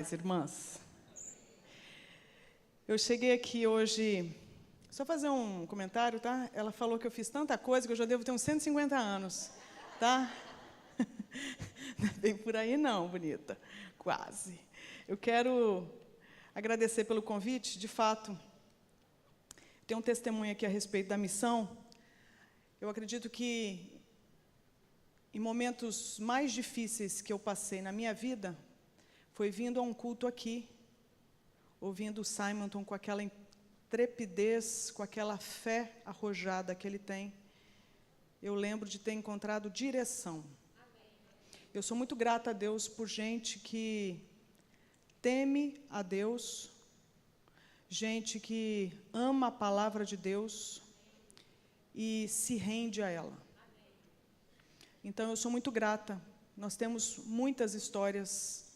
Irmãs, eu cheguei aqui hoje, só fazer um comentário, tá? Ela falou que eu fiz tanta coisa que eu já devo ter uns 150 anos, tá? Não é bem por aí não, bonita, quase. Eu quero agradecer pelo convite, de fato, tem um testemunho aqui a respeito da missão. Eu acredito que em momentos mais difíceis que eu passei na minha vida, foi vindo a um culto aqui, ouvindo o Simonton com aquela intrepidez, com aquela fé arrojada que ele tem. Eu lembro de ter encontrado direção. Eu sou muito grata a Deus por gente que teme a Deus, gente que ama a palavra de Deus e se rende a ela. Então, eu sou muito grata. Nós temos muitas histórias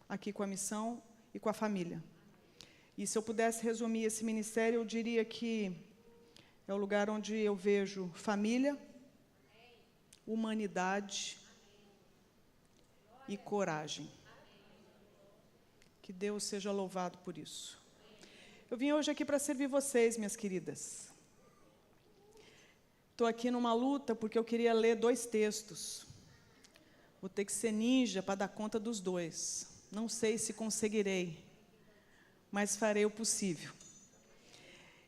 aqui com a missão e com a família. E se eu pudesse resumir esse ministério, eu diria que é o lugar onde eu vejo família, humanidade e coragem. Que Deus seja louvado por isso. Eu vim hoje aqui para servir vocês, minhas queridas. Estou aqui numa luta porque eu queria ler 2 textos. Vou ter que ser ninja para dar conta dos 2. Não sei se conseguirei, mas farei o possível.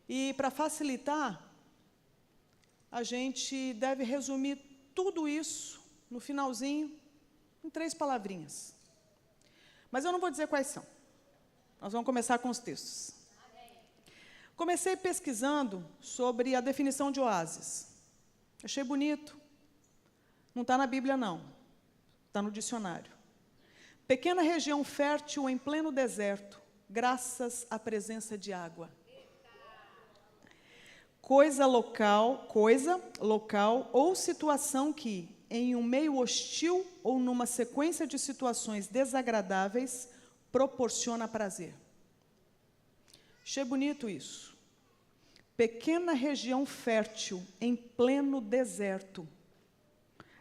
E, para facilitar, a gente deve resumir tudo isso, no finalzinho, em 3 palavrinhas. Mas eu não vou dizer quais são. Nós vamos começar com os textos. Comecei pesquisando sobre a definição de oásis. Achei bonito. Não está na Bíblia, não. Está no dicionário. Pequena região fértil em pleno deserto, graças à presença de água. Coisa local ou situação que, em um meio hostil ou numa sequência de situações desagradáveis, proporciona prazer. Achei bonito isso. Pequena região fértil em pleno deserto,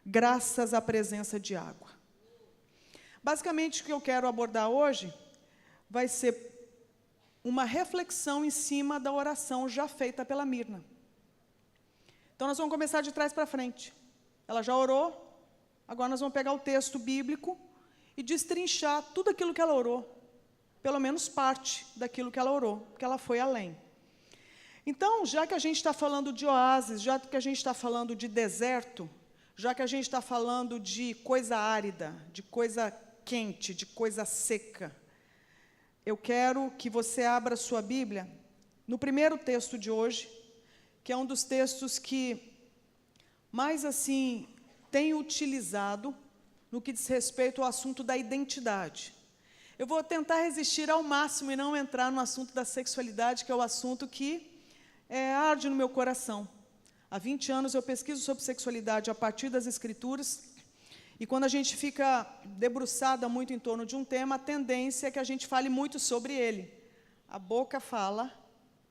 graças à presença de água. Basicamente, o que eu quero abordar hoje vai ser uma reflexão em cima da oração já feita pela Mirna. Então, nós vamos começar de trás para frente. Ela já orou, agora nós vamos pegar o texto bíblico e destrinchar tudo aquilo que ela orou, pelo menos parte daquilo que ela orou, porque ela foi além. Então, já que a gente está falando de oásis, já que a gente está falando de deserto, já que a gente está falando de coisa árida, de coisa quente, de coisa seca, eu quero que você abra sua Bíblia no primeiro texto de hoje, que é um dos textos que mais assim tenho utilizado no que diz respeito ao assunto da identidade. Eu vou tentar resistir ao máximo e não entrar no assunto da sexualidade, que é o assunto que arde no meu coração. Há 20 anos eu pesquiso sobre sexualidade a partir das Escrituras, e quando a gente fica debruçada muito em torno de um tema, a tendência é que a gente fale muito sobre ele. A boca fala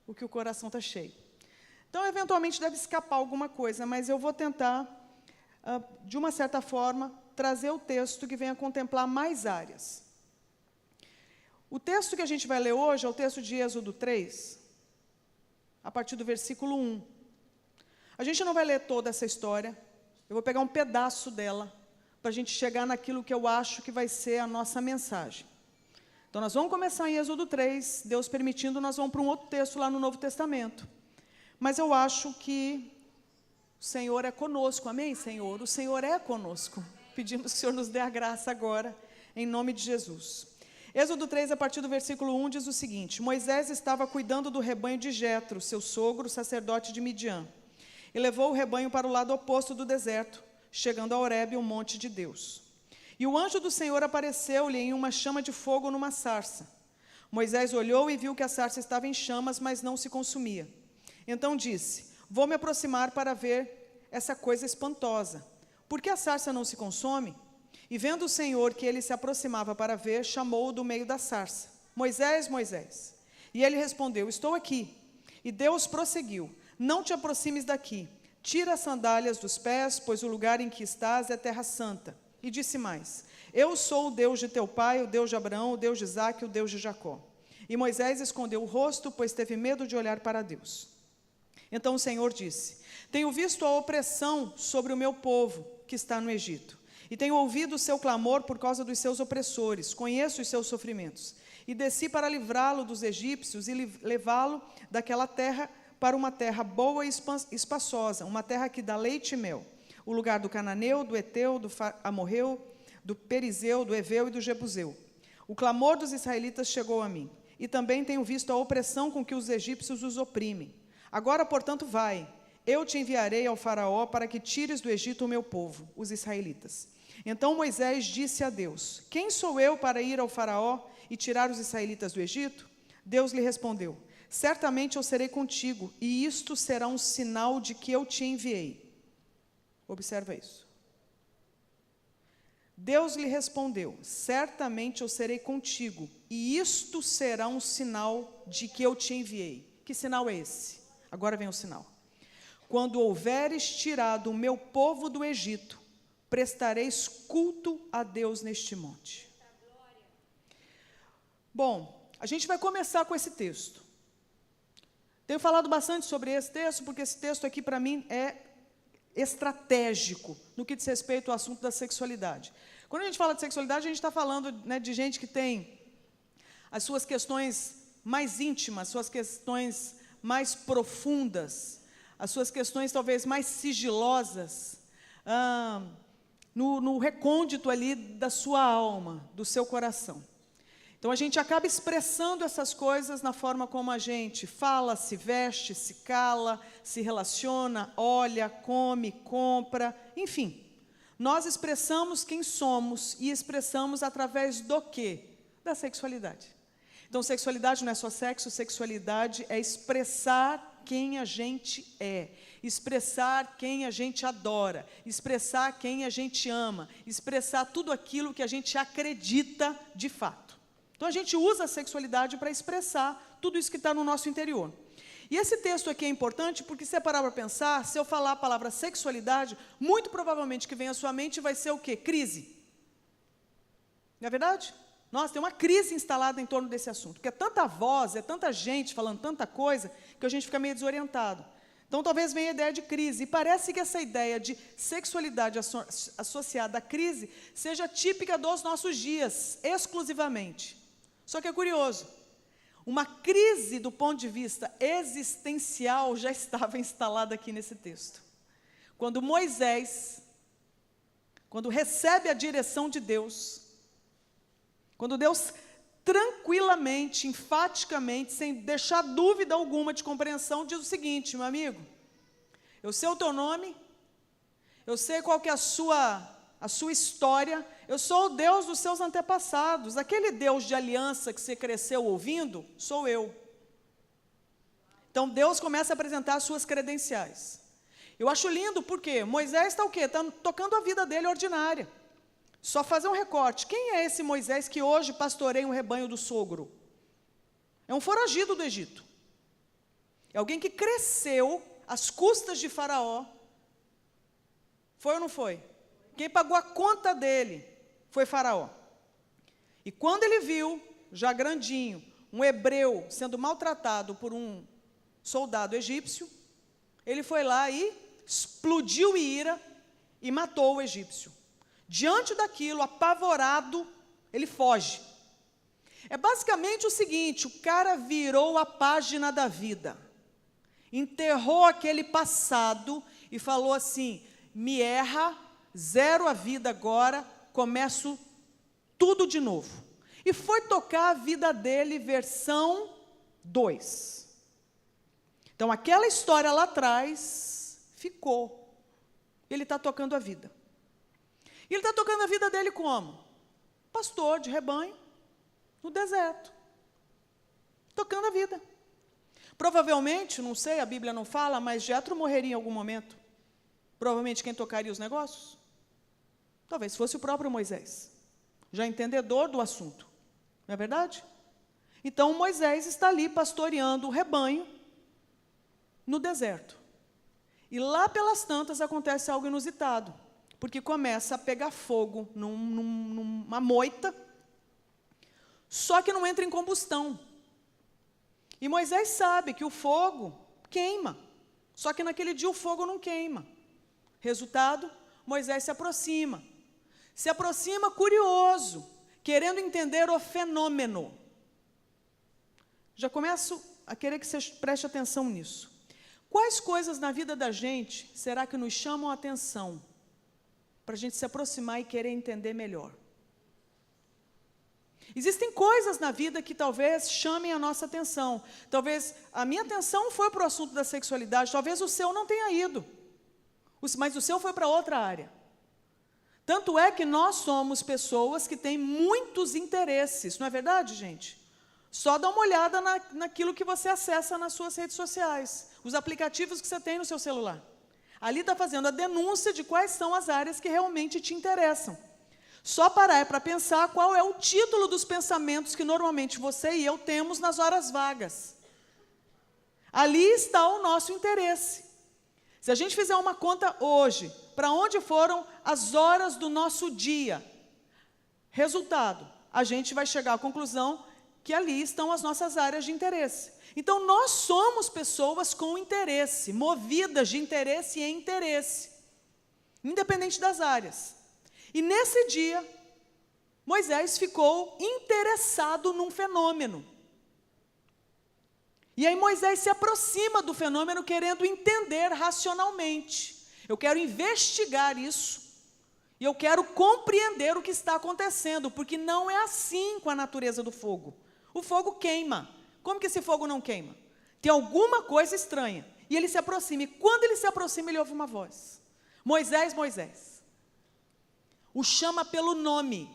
o que o coração está cheio. Então, eventualmente, deve escapar alguma coisa, mas eu vou tentar, de uma certa forma, trazer o texto que venha contemplar mais áreas. O texto que a gente vai ler hoje é o texto de Êxodo 3, a partir do versículo 1. A gente não vai ler toda essa história, eu vou pegar um pedaço dela, para a gente chegar naquilo que eu acho que vai ser a nossa mensagem. Então, nós vamos começar em Êxodo 3, Deus permitindo, nós vamos para um outro texto lá no Novo Testamento. Mas eu acho que o Senhor é conosco, amém, Senhor? O Senhor é conosco. Pedimos que o Senhor nos dê a graça agora, em nome de Jesus. Êxodo 3, a partir do versículo 1, diz o seguinte: Moisés estava cuidando do rebanho de Jetro, seu sogro, sacerdote de Midian, e levou o rebanho para o lado oposto do deserto, chegando a Horebe, o monte de Deus. E o anjo do Senhor apareceu-lhe em uma chama de fogo numa sarça. Moisés olhou e viu que a sarça estava em chamas, mas não se consumia. Então disse: Vou me aproximar para ver essa coisa espantosa. Por que a sarça não se consome? E vendo o Senhor que ele se aproximava para ver, chamou-o do meio da sarça: Moisés, Moisés. E ele respondeu: Estou aqui. E Deus prosseguiu: Não te aproximes daqui. Tira as sandálias dos pés, pois o lugar em que estás é terra santa. E disse mais: eu sou o Deus de teu pai, o Deus de Abraão, o Deus de Isaque, o Deus de Jacó. E Moisés escondeu o rosto, pois teve medo de olhar para Deus. Então o Senhor disse: tenho visto a opressão sobre o meu povo, que está no Egito, e tenho ouvido o seu clamor por causa dos seus opressores, conheço os seus sofrimentos, e desci para livrá-lo dos egípcios e levá-lo daquela terra para uma terra boa e espaçosa, uma terra que dá leite e mel, o lugar do cananeu, do eteu, do amorreu, do perizeu, do eveu e do jebuseu. O clamor dos israelitas chegou a mim, e também tenho visto a opressão com que os egípcios os oprimem. Agora, portanto, vai, eu te enviarei ao faraó para que tires do Egito o meu povo, os israelitas. Então Moisés disse a Deus: quem sou eu para ir ao faraó e tirar os israelitas do Egito? Deus lhe respondeu: certamente eu serei contigo, e isto será um sinal de que eu te enviei. Observa isso. Deus lhe respondeu: certamente eu serei contigo, e isto será um sinal de que eu te enviei. Que sinal é esse? Agora vem o sinal. Quando houveres tirado o meu povo do Egito, prestareis culto a Deus neste monte. Bom, a gente vai começar com esse texto. Tenho falado bastante sobre esse texto, porque esse texto aqui para mim é estratégico no que diz respeito ao assunto da sexualidade. Quando a gente fala de sexualidade, a gente está falando, né, de gente que tem as suas questões mais íntimas, suas questões mais profundas, as suas questões talvez mais sigilosas, no recôndito ali da sua alma, do seu coração. Então a gente acaba expressando essas coisas na forma como a gente fala, se veste, se cala, se relaciona, olha, come, compra, enfim. Nós expressamos quem somos e expressamos através do quê? Da sexualidade. Então, sexualidade não é só sexo, sexualidade é expressar quem a gente é, expressar quem a gente adora, expressar quem a gente ama, expressar tudo aquilo que a gente acredita de fato. Então, a gente usa a sexualidade para expressar tudo isso que está no nosso interior. E esse texto aqui é importante porque, se você parar para pensar, se eu falar a palavra sexualidade, muito provavelmente que vem à sua mente vai ser o quê? Crise. Não é verdade? Nossa, tem uma crise instalada em torno desse assunto, porque é tanta voz, é tanta gente falando tanta coisa, que a gente fica meio desorientado. Então, talvez venha a ideia de crise, e parece que essa ideia de sexualidade associada à crise seja típica dos nossos dias, exclusivamente. Só que é curioso, uma crise do ponto de vista existencial já estava instalada aqui nesse texto. Quando Moisés, quando recebe a direção de Deus, quando Deus tranquilamente, enfaticamente, sem deixar dúvida alguma de compreensão, diz o seguinte: meu amigo, eu sei o teu nome, eu sei qual que é a sua história, eu sou o Deus dos seus antepassados, aquele Deus de aliança que você cresceu ouvindo, sou eu. Então Deus começa a apresentar as suas credenciais. Eu acho lindo porque Moisés está o quê? Está tocando a vida dele ordinária. Só fazer um recorte. Quem é esse Moisés que hoje pastoreia um rebanho do sogro? É um foragido do Egito. É alguém que cresceu às custas de Faraó. Foi ou não foi? Quem pagou a conta dele foi Faraó. E quando ele viu, já grandinho, um hebreu sendo maltratado por um soldado egípcio, ele foi lá e explodiu em ira e matou o egípcio. Diante daquilo, apavorado, ele foge. É basicamente o seguinte: o cara virou a página da vida, enterrou aquele passado e falou assim: me erra, zero a vida agora, começo tudo de novo. E foi tocar a vida dele, versão 2. Então, aquela história lá atrás ficou. Ele está tocando a vida. E ele está tocando a vida dele como? Pastor de rebanho, no deserto. Tocando a vida. Provavelmente, não sei, a Bíblia não fala, mas Jetro morreria em algum momento. Provavelmente quem tocaria os negócios? Talvez fosse o próprio Moisés, já entendedor do assunto. Não é verdade? Então, Moisés está ali pastoreando o rebanho no deserto. E lá pelas tantas acontece algo inusitado. porque começa a pegar fogo numa moita, só que não entra em combustão. E Moisés sabe que o fogo queima, só que naquele dia o fogo não queima. Resultado, Moisés se aproxima curioso, querendo entender o fenômeno. Já começo a querer que você preste atenção nisso. Quais coisas na vida da gente será que nos chamam a atenção para a gente se aproximar e querer entender melhor? Existem coisas na vida que talvez chamem a nossa atenção. Talvez a minha atenção foi para o assunto da sexualidade, talvez o seu não tenha ido, mas o seu foi para outra área. Tanto é que nós somos pessoas que têm muitos interesses, não é verdade, gente? Só dá uma olhada naquilo que você acessa nas suas redes sociais, os aplicativos que você tem no seu celular. Ali está fazendo a denúncia de quais são as áreas que realmente te interessam. Só parar para pensar qual é o título dos pensamentos que normalmente você e eu temos nas horas vagas. Ali está o nosso interesse. Se a gente fizer uma conta hoje, para onde foram as horas do nosso dia? Resultado, a gente vai chegar à conclusão que ali estão as nossas áreas de interesse. Então, nós somos pessoas com interesse, movidas de interesse em interesse, independente das áreas. E nesse dia, Moisés ficou interessado num fenômeno. E aí Moisés se aproxima do fenômeno querendo entender racionalmente. Eu quero investigar isso e eu quero compreender o que está acontecendo, porque não é assim com a natureza do fogo. O fogo queima. Como que esse fogo não queima? Tem alguma coisa estranha. E ele se aproxima. E quando ele se aproxima, ele ouve uma voz. Moisés, Moisés. O chama pelo nome.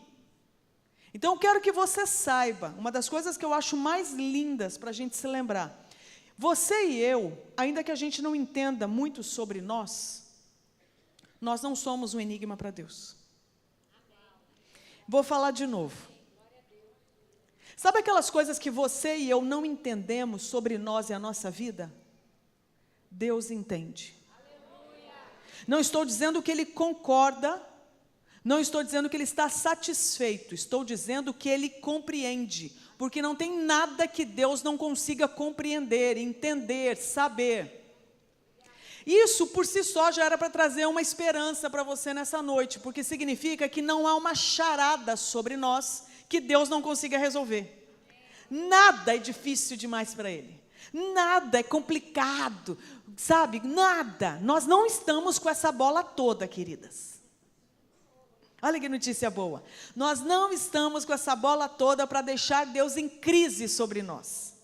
Então eu quero que você saiba, uma das coisas que eu acho mais lindas para a gente se lembrar. Você e eu, ainda que a gente não entenda muito sobre nós não somos um enigma para Deus. Vou falar de novo. Sabe aquelas coisas que você e eu não entendemos sobre nós e a nossa vida? Deus entende. Não estou dizendo que Ele concorda, não estou dizendo que Ele está satisfeito, estou dizendo que Ele compreende, porque não tem nada que Deus não consiga compreender, entender, saber. Isso por si só já era para trazer uma esperança para você nessa noite, porque significa que não há uma charada sobre nós que Deus não consiga resolver. Nada é difícil demais para Ele, nada é complicado, sabe, nada. Nós não estamos com essa bola toda, queridas. Olha que notícia boa. Nós não estamos com essa bola toda para deixar Deus em crise sobre nós.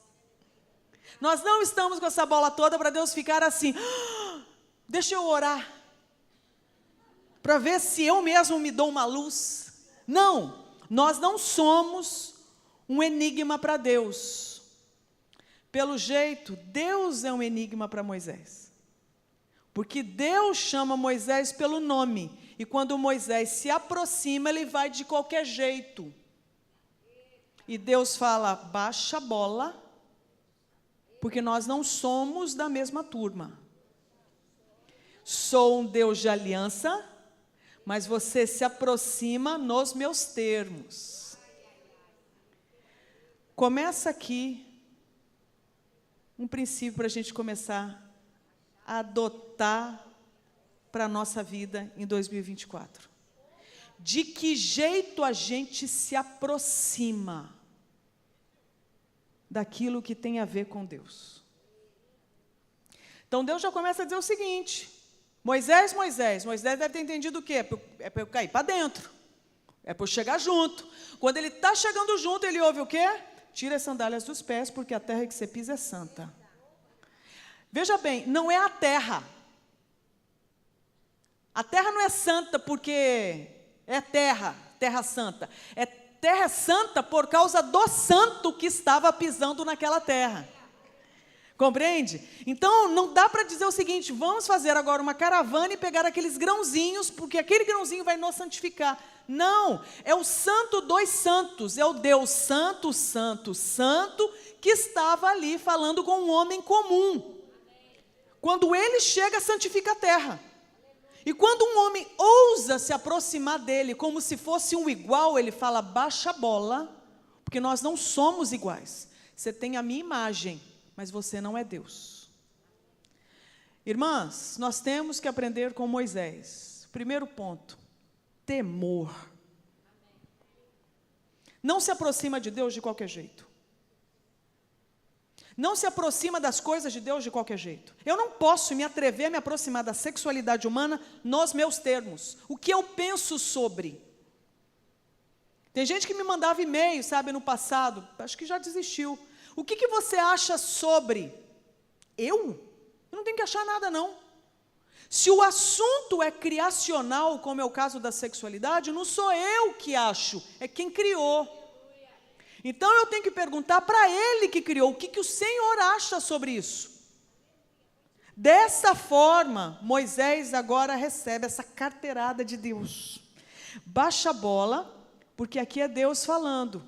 Nós não estamos com essa bola toda para Deus ficar assim, deixa eu orar, para ver se eu mesmo me dou uma luz. Não, nós não somos um enigma para Deus. Pelo jeito, Deus é um enigma para Moisés. Porque Deus chama Moisés pelo nome. E quando Moisés se aproxima, ele vai de qualquer jeito. E Deus fala, baixa a bola, porque nós não somos da mesma turma. Sou um Deus de aliança, mas você se aproxima nos meus termos. Começa aqui um princípio para a gente começar a adotar para a nossa vida em 2024. De que jeito a gente se aproxima daquilo que tem a ver com Deus? Então Deus já começa a dizer o seguinte, Moisés deve ter entendido o quê? É para eu cair para dentro, é para eu chegar junto. Quando ele está chegando junto, ele ouve o quê? Tira as sandálias dos pés, porque a terra que você pisa é santa. Veja bem, não é a terra. A terra não é santa porque é terra santa. É terra santa por causa do santo que estava pisando naquela terra. Compreende? Então, não dá para dizer o seguinte, vamos fazer agora uma caravana e pegar aqueles grãozinhos, porque aquele grãozinho vai nos santificar. Não, é o santo dos santos, é o Deus santo, santo, santo, que estava ali falando com um homem comum. Quando ele chega, santifica a terra. E quando um homem ousa se aproximar dele como se fosse um igual, ele fala: baixa a bola, porque nós não somos iguais. Você tem a minha imagem, mas você não é Deus. Irmãs, nós temos que aprender com Moisés. Primeiro ponto: temor. Não se aproxima de Deus de qualquer jeito. Não se aproxima das coisas de Deus de qualquer jeito. Eu não posso me atrever a me aproximar da sexualidade humana nos meus termos. O que eu penso sobre. Tem gente que me mandava e-mail, sabe, no passado, acho que já desistiu. O que você acha sobre? Eu não tenho que achar nada, não. Se o assunto é criacional, como é o caso da sexualidade, não sou eu que acho, é quem criou. Então eu tenho que perguntar para Ele que criou, o que o Senhor acha sobre isso? Dessa forma, Moisés agora recebe essa carteirada de Deus. Baixa a bola, porque aqui é Deus falando.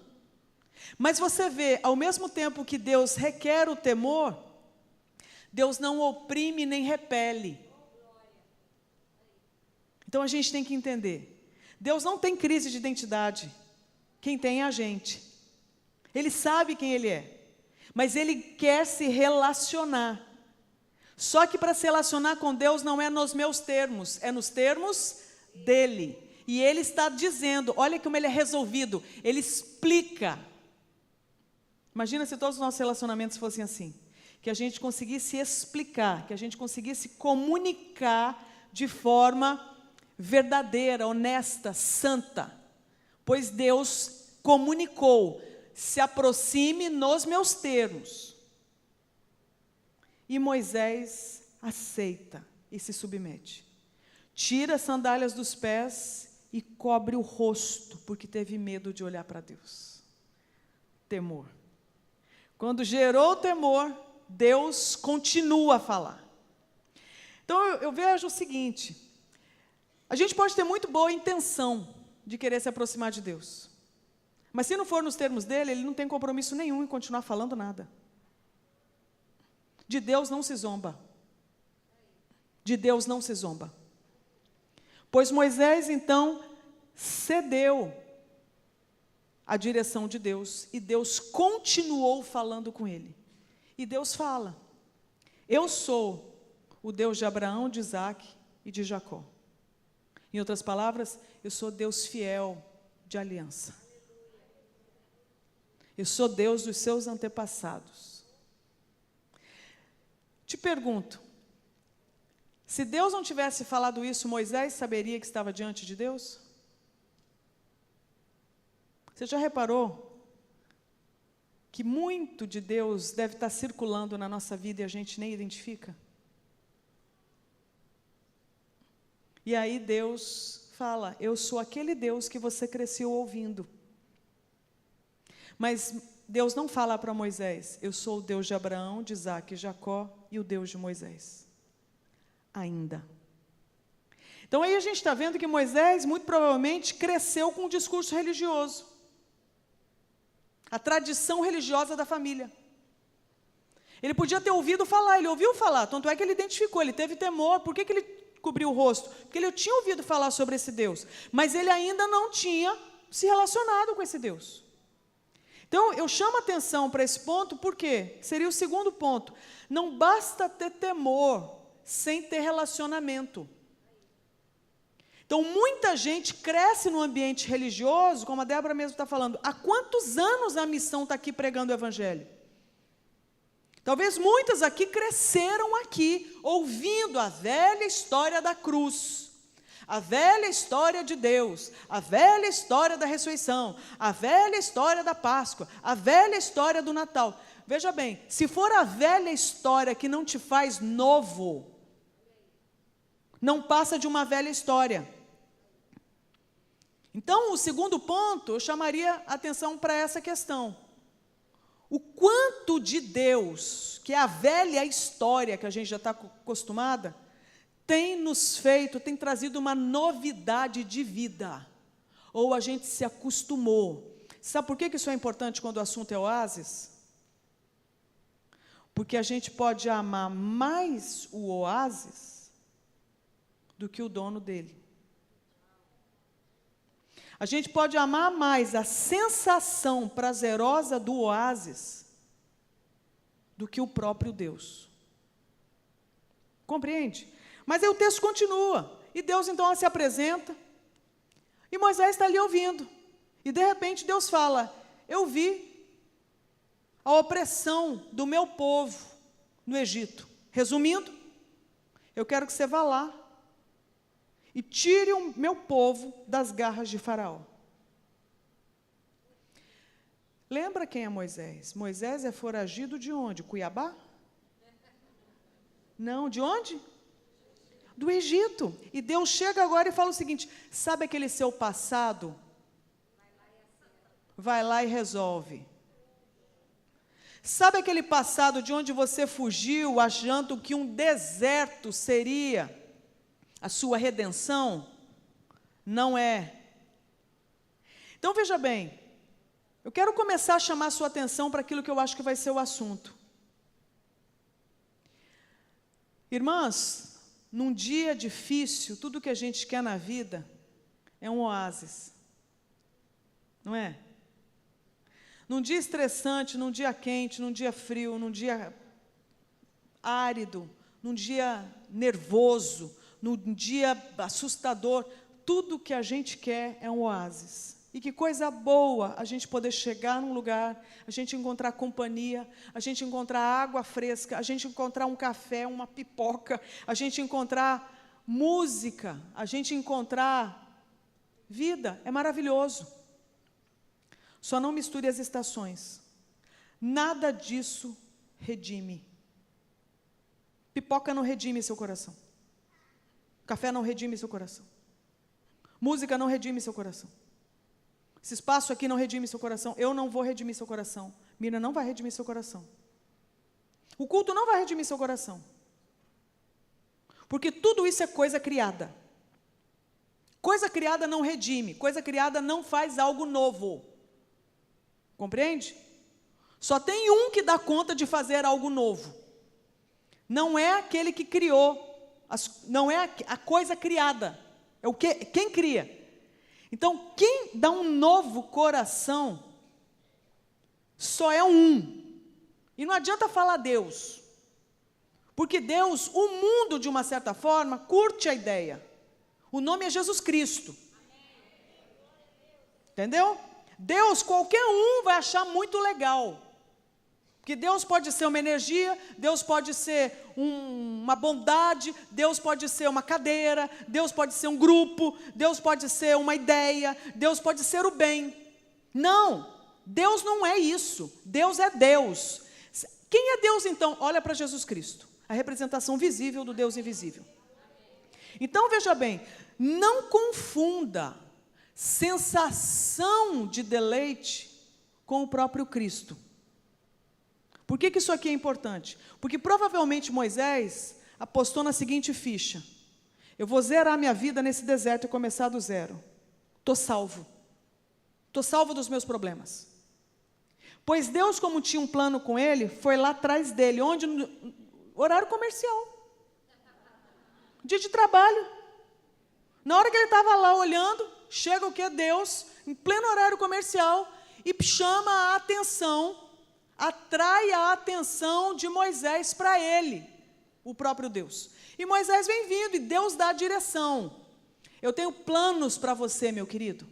Mas você vê, ao mesmo tempo que Deus requer o temor, Deus não oprime nem repele. Então a gente tem que entender, Deus não tem crise de identidade, quem tem é a gente. Ele sabe quem Ele é, mas Ele quer se relacionar. Só que para se relacionar com Deus não é nos meus termos, é nos termos dEle. E Ele está dizendo, olha como Ele é resolvido, Ele explica. Imagina se todos os nossos relacionamentos fossem assim, que a gente conseguisse explicar, que a gente conseguisse comunicar de forma verdadeira, honesta, santa. Pois Deus comunicou: se aproxime nos meus termos. E Moisés aceita e se submete. Tira as sandálias dos pés e cobre o rosto, porque teve medo de olhar para Deus. Temor. Quando gerou temor, Deus continua a falar. Então eu vejo o seguinte: a gente pode ter muito boa intenção de querer se aproximar de Deus. Mas se não for nos termos dele, ele não tem compromisso nenhum em continuar falando nada. De Deus não se zomba. De Deus não se zomba. Pois Moisés, então, cedeu à direção de Deus, e Deus continuou falando com ele. E Deus fala: eu sou o Deus de Abraão, de Isaque e de Jacó. Em outras palavras, eu sou Deus fiel de aliança. Eu sou Deus dos seus antepassados. Te pergunto, se Deus não tivesse falado isso, Moisés saberia que estava diante de Deus? Você já reparou que muito de Deus deve estar circulando na nossa vida e a gente nem identifica? E aí Deus fala: eu sou aquele Deus que você cresceu ouvindo. Mas Deus não fala para Moisés: eu sou o Deus de Abraão, de Isaque e Jacó e o Deus de Moisés. Ainda. Então aí a gente está vendo que Moisés muito provavelmente cresceu com um discurso religioso. A tradição religiosa da família. Ele podia ter ouvido falar, ele ouviu falar, tanto é que ele identificou, ele teve temor. Por que ele cobriu o rosto? Porque ele tinha ouvido falar sobre esse Deus, mas ele ainda não tinha se relacionado com esse Deus. Então, eu chamo atenção para esse ponto, porque seria o segundo ponto. Não basta ter temor sem ter relacionamento. Então, muita gente cresce no ambiente religioso, como a Débora mesmo está falando. Há quantos anos a missão está aqui pregando o Evangelho? Talvez muitas aqui cresceram aqui, ouvindo a velha história da cruz. A velha história de Deus, a velha história da ressurreição, a velha história da Páscoa, a velha história do Natal. Veja bem, se for a velha história que não te faz novo, não passa de uma velha história. Então, o segundo ponto, eu chamaria atenção para essa questão. O quanto de Deus, que é a velha história que a gente já está acostumada, tem nos feito, tem trazido uma novidade de vida, ou a gente se acostumou. Sabe por que isso é importante quando o assunto é oásis? Porque a gente pode amar mais o oásis do que o dono dele. A gente pode amar mais a sensação prazerosa do oásis do que o próprio Deus. Compreende? Mas aí o texto continua, e Deus então se apresenta, e Moisés está ali ouvindo, e de repente Deus fala: eu vi a opressão do meu povo no Egito. Resumindo, eu quero que você vá lá e tire o meu povo das garras de Faraó. Lembra quem é Moisés? Moisés é foragido de onde? Cuiabá? Não, de onde? Do Egito. E Deus chega agora e fala o seguinte: sabe aquele seu passado? Vai lá e resolve. Sabe aquele passado de onde você fugiu achando que um deserto seria a sua redenção? Não é. Então veja bem, eu quero começar a chamar a sua atenção para aquilo que eu acho que vai ser o assunto. Irmãs, num dia difícil, tudo que a gente quer na vida é um oásis, não é? Num dia estressante, num dia quente, num dia frio, num dia árido, num dia nervoso, num dia assustador, tudo que a gente quer é um oásis. E que coisa boa a gente poder chegar num lugar, a gente encontrar companhia, a gente encontrar água fresca, a gente encontrar um café, uma pipoca, a gente encontrar música, a gente encontrar vida. É maravilhoso. Só não misture as estações. Nada disso redime. Pipoca não redime seu coração. Café não redime seu coração. Música não redime seu coração. Esse espaço aqui não redime seu coração. Eu não vou redimir seu coração. Mira não vai redimir seu coração. O culto não vai redimir seu coração. Porque tudo isso é coisa criada. Coisa criada não redime. Coisa criada não faz algo novo. Compreende? Só tem um que dá conta de fazer algo novo. Não é aquele que criou. Não é a coisa criada. É o que, quem cria. Então, quem dá um novo coração só é um. E não adianta falar Deus. Porque Deus, o mundo, de uma certa forma, curte a ideia. O nome é Jesus Cristo. Entendeu? Deus, qualquer um vai achar muito legal. Porque Deus pode ser uma energia, Deus pode ser uma bondade, Deus pode ser uma cadeira, Deus pode ser um grupo, Deus pode ser uma ideia, Deus pode ser o bem. Não, Deus não é isso. Deus é Deus. Quem é Deus então? Olha para Jesus Cristo, a representação visível do Deus invisível. Então veja bem, não confunda sensação de deleite com o próprio Cristo. Por que isso aqui é importante? Porque provavelmente Moisés apostou na seguinte ficha: eu vou zerar minha vida nesse deserto e começar do zero. Estou salvo. Estou salvo dos meus problemas. Pois Deus, como tinha um plano com ele, foi lá atrás dele, onde? No horário comercial. Dia de trabalho. Na hora que ele estava lá olhando, chega o que? Deus, em pleno horário comercial, e chama a atenção, atrai a atenção de Moisés para ele, o próprio Deus. E Moisés vem vindo, e Deus dá a direção. Eu tenho planos para você, meu querido.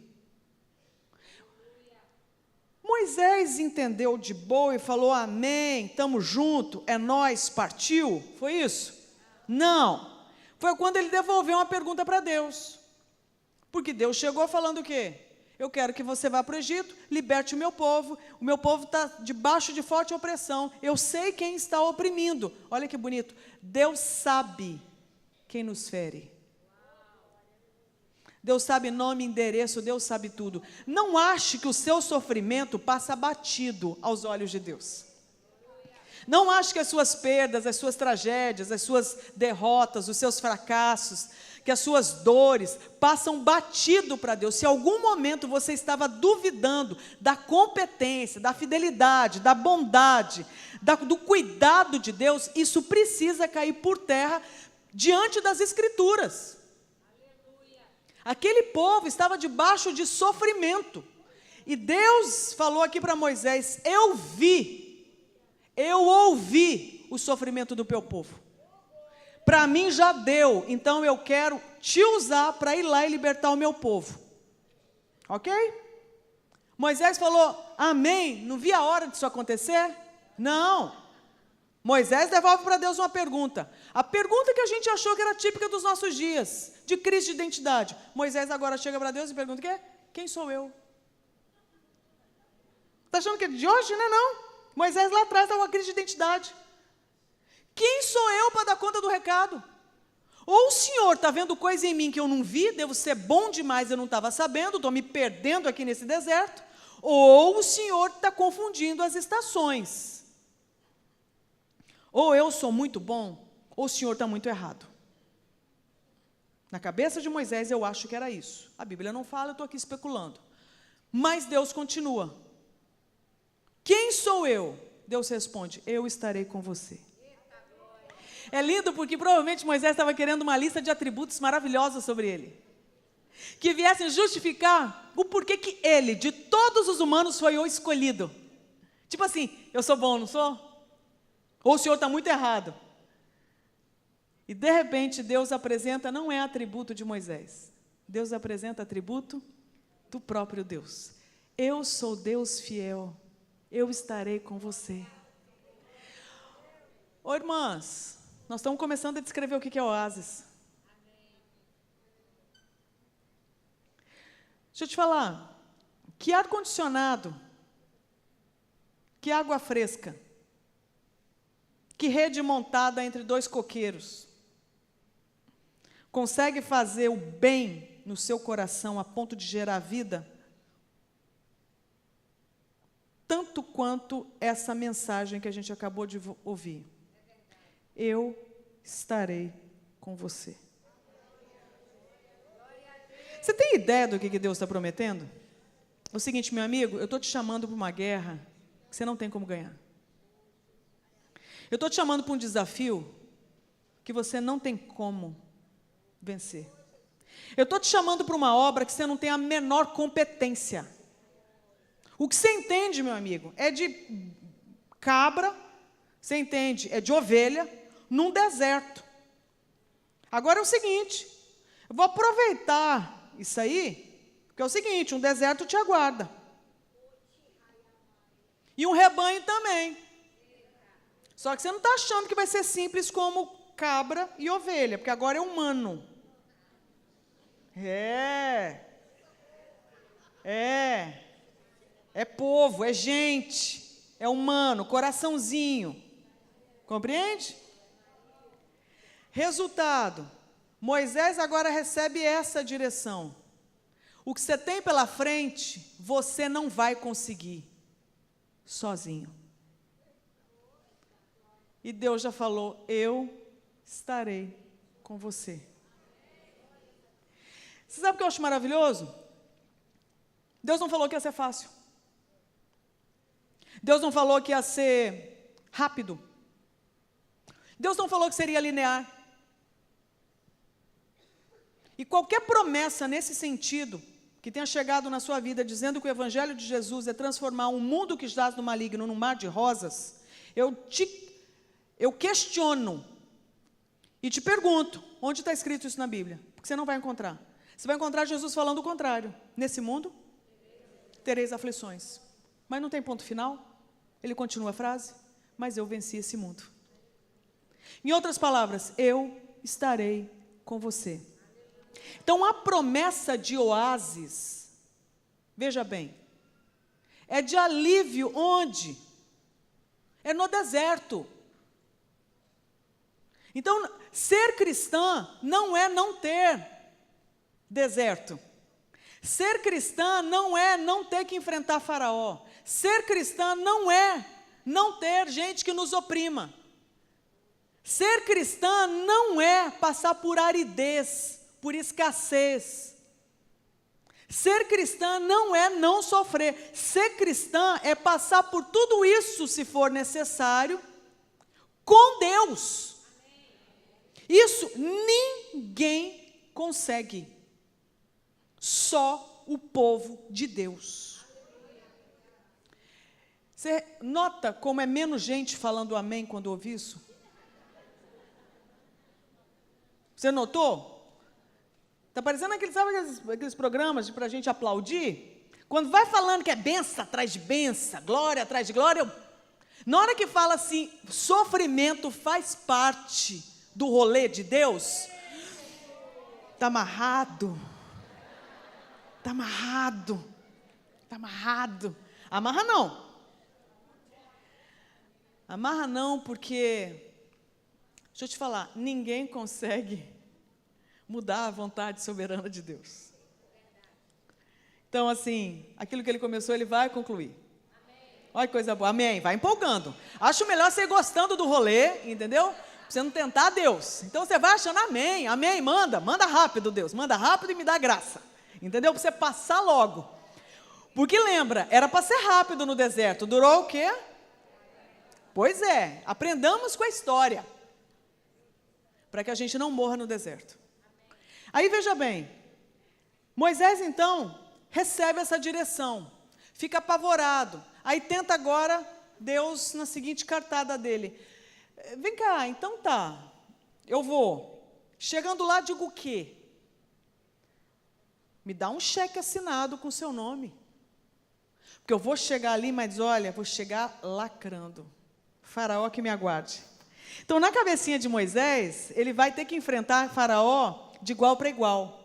Moisés entendeu de boa e falou: amém, estamos juntos, é nós, partiu? Foi isso? Não. Foi quando ele devolveu uma pergunta para Deus. Porque Deus chegou falando o quê? Eu quero que você vá para o Egito, liberte o meu povo está debaixo de forte opressão, eu sei quem está oprimindo. Olha que bonito, Deus sabe quem nos fere. Deus sabe nome, endereço, Deus sabe tudo. Não ache que o seu sofrimento passa batido aos olhos de Deus. Não ache que as suas perdas, as suas tragédias, as suas derrotas, os seus fracassos, que as suas dores passam batido para Deus. Se em algum momento você estava duvidando da competência, da fidelidade, da bondade, do cuidado de Deus, isso precisa cair por terra diante das Escrituras. Aquele povo estava debaixo de sofrimento. E Deus falou aqui para Moisés: eu ouvi o sofrimento do meu povo. Para mim já deu, então eu quero te usar para ir lá e libertar o meu povo. Ok? Moisés falou: amém, não vi a hora disso acontecer? Não. Moisés devolve para Deus uma pergunta. A pergunta que a gente achou que era típica dos nossos dias, de crise de identidade. Moisés agora chega para Deus e pergunta: o quê? Quem sou eu? Está achando que é de hoje, né? Não. Moisés lá atrás estava com uma crise de identidade. Quem sou eu para dar conta do recado? Ou o Senhor está vendo coisa em mim que eu não vi, devo ser bom demais, eu não estava sabendo, estou me perdendo aqui nesse deserto, ou o Senhor está confundindo as estações. Ou eu sou muito bom, ou o Senhor está muito errado. Na cabeça de Moisés eu acho que era isso. A Bíblia não fala, eu estou aqui especulando. Mas Deus continua. Quem sou eu? Deus responde: eu estarei com você. É lindo porque provavelmente Moisés estava querendo uma lista de atributos maravilhosos sobre ele, que viessem justificar o porquê que ele, de todos os humanos, foi o escolhido. Tipo assim, eu sou bom, não sou? Ou o Senhor está muito errado? E de repente Deus apresenta, não é atributo de Moisés, Deus apresenta atributo do próprio Deus. Eu sou Deus fiel, eu estarei com você. Ô irmãs, nós estamos começando a descrever o que é oásis. Deixa eu te falar, que ar-condicionado, que água fresca, que rede montada entre dois coqueiros, consegue fazer o bem no seu coração a ponto de gerar vida, tanto quanto essa mensagem que a gente acabou de ouvir. Eu estarei com você. Você tem ideia do que Deus está prometendo? É o seguinte, meu amigo, eu estou te chamando para uma guerra que você não tem como ganhar. Eu estou te chamando para um desafio que você não tem como vencer. Eu estou te chamando para uma obra que você não tem a menor competência. O que você entende, meu amigo, é de cabra, você entende, é de ovelha, num deserto. Agora é o seguinte, eu vou aproveitar isso aí, porque é o seguinte, um deserto te aguarda. E um rebanho também. Só que você não está achando que vai ser simples como cabra e ovelha, porque agora é humano. É povo, é gente, é humano, coraçãozinho. Compreende? Resultado, Moisés agora recebe essa direção. O que você tem pela frente, você não vai conseguir sozinho. E Deus já falou: eu estarei com você. Você sabe o que eu acho maravilhoso? Deus não falou que ia ser fácil. Deus não falou que ia ser rápido. Deus não falou que seria linear. E qualquer promessa nesse sentido, que tenha chegado na sua vida, dizendo que o Evangelho de Jesus é transformar um mundo que jaz no maligno num mar de rosas, eu questiono e te pergunto, onde está escrito isso na Bíblia? Porque você não vai encontrar. Você vai encontrar Jesus falando o contrário. Nesse mundo, tereis aflições. Mas não tem ponto final? Ele continua a frase: mas eu venci esse mundo. Em outras palavras, eu estarei com você. Então, a promessa de oásis, veja bem, é de alívio onde? É no deserto. Então, ser cristã não é não ter deserto. Ser cristã não é não ter que enfrentar Faraó. Ser cristã não é não ter gente que nos oprima. Ser cristã não é passar por aridez, por escassez. Ser cristã não é não sofrer. Ser cristã é passar por tudo isso, se for necessário, com Deus. Isso ninguém consegue. Só o povo de Deus. Você nota como é menos gente falando amém quando ouve isso? Você notou? Está parecendo aqueles programas para a gente aplaudir? Quando vai falando que é benção atrás de benção, glória atrás de glória, na hora que fala assim, sofrimento faz parte do rolê de Deus, está amarrado. Está amarrado. Está amarrado. Amarra não. Amarra não, porque, deixa eu te falar, ninguém consegue mudar a vontade soberana de Deus. Então, assim, aquilo que ele começou, ele vai concluir. Amém. Olha que coisa boa. Amém. Vai empolgando. Acho melhor você ir gostando do rolê, entendeu? Pra você não tentar Deus. Então, você vai achando amém. Amém, manda rápido, Deus. Manda rápido e me dá graça. Entendeu? Para você passar logo. Porque lembra, era para ser rápido no deserto. Durou o quê? Pois é, aprendamos com a história. Para que a gente não morra no deserto. Aí veja bem, Moisés então recebe essa direção, fica apavorado. Aí tenta agora Deus na seguinte cartada dele. Vem cá, então tá, eu vou. Chegando lá digo o quê? Me dá um cheque assinado com seu nome. Porque eu vou chegar ali, mas olha, vou chegar lacrando. Faraó que me aguarde. Então, na cabecinha de Moisés, ele vai ter que enfrentar Faraó de igual para igual.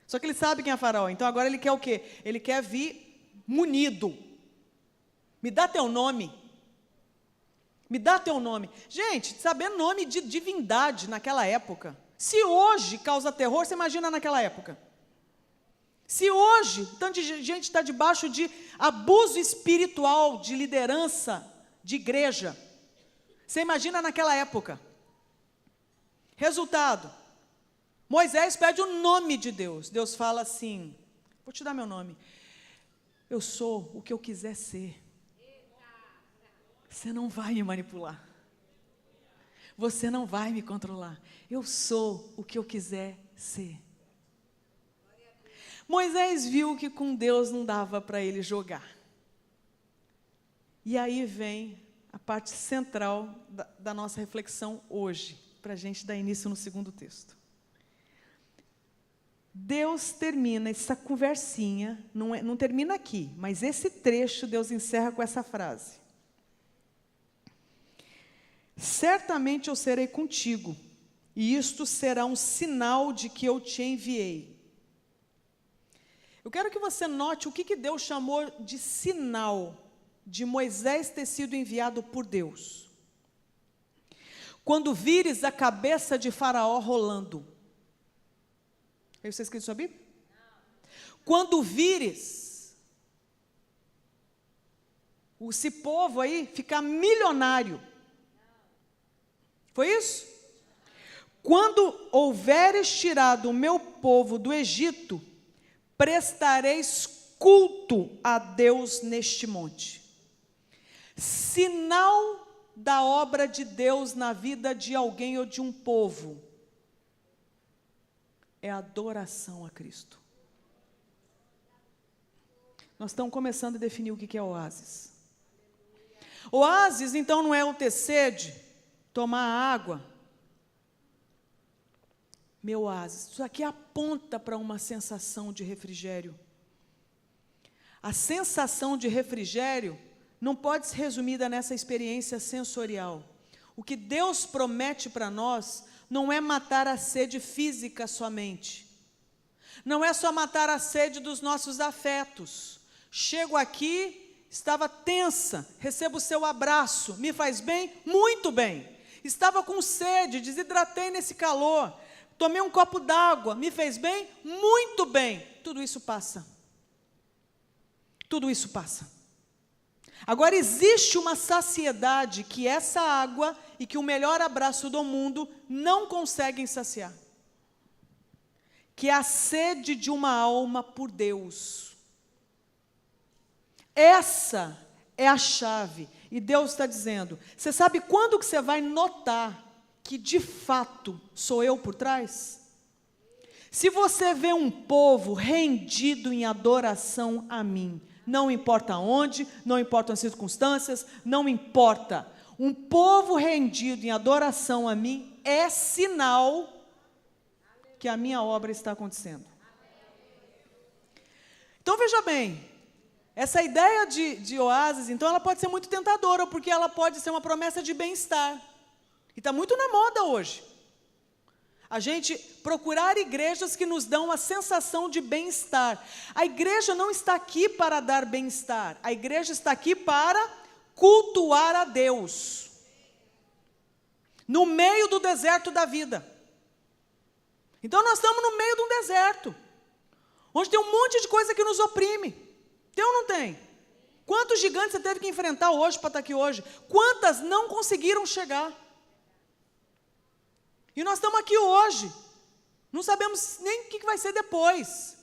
Só que ele sabe quem é Faraó. Então, agora ele quer o quê? Ele quer vir munido. Me dá teu nome. Me dá teu nome. Gente, sabendo nome de divindade naquela época. Se hoje causa terror, você imagina naquela época. Se hoje, tanto de gente está debaixo de abuso espiritual, de liderança, de igreja, você imagina naquela época. Resultado, Moisés pede o nome de Deus. Deus fala assim, vou te dar meu nome. Eu sou o que eu quiser ser. Você não vai me manipular. Você não vai me controlar. Eu sou o que eu quiser ser. Moisés viu que com Deus não dava para ele jogar. E aí vem a parte central da nossa reflexão hoje, para a gente dar início no segundo texto. Deus termina essa conversinha, não termina aqui, mas esse trecho Deus encerra com essa frase. Certamente eu serei contigo, e isto será um sinal de que eu te enviei. Eu quero que você note o que Deus chamou de sinal de Moisés ter sido enviado por Deus. Quando vires a cabeça de Faraó rolando. Aí você escreveu sua Bíblia? Quando vires esse povo aí ficar milionário. Foi isso? Quando houveres tirado o meu povo do Egito, prestareis culto a Deus neste monte. Sinal da obra de Deus na vida de alguém ou de um povo é a adoração a Cristo. Nós estamos começando a definir o que é oásis. Oásis, então, não é o ter sede, tomar água. Meu oásis, isso aqui aponta para uma sensação de refrigério. A sensação de refrigério não pode ser resumida nessa experiência sensorial. O que Deus promete para nós não é matar a sede física somente. Não é só matar a sede dos nossos afetos. Chego aqui, estava tensa, recebo o seu abraço, me faz bem? Muito bem. Estava com sede, desidratei nesse calor, tomei um copo d'água, me fez bem? Muito bem. Tudo isso passa. Tudo isso passa. Agora, existe uma saciedade que essa água e que o melhor abraço do mundo não conseguem saciar. Que é a sede de uma alma por Deus. Essa é a chave. E Deus está dizendo, você sabe quando que você vai notar que de fato sou eu por trás? Se você vê um povo rendido em adoração a mim, não importa onde, não importam as circunstâncias, não importa. Um povo rendido em adoração a mim é sinal que a minha obra está acontecendo. Então veja bem, essa ideia de oásis, então ela pode ser muito tentadora, porque ela pode ser uma promessa de bem-estar. E está muito na moda hoje. A gente procurar igrejas que nos dão a sensação de bem-estar. A igreja não está aqui para dar bem-estar. A igreja está aqui para cultuar a Deus. No meio do deserto da vida. Então nós estamos no meio de um deserto. Onde tem um monte de coisa que nos oprime. Tem ou não tem? Quantos gigantes você teve que enfrentar hoje para estar aqui hoje? Quantas não conseguiram chegar? E nós estamos aqui hoje, não sabemos nem o que vai ser depois.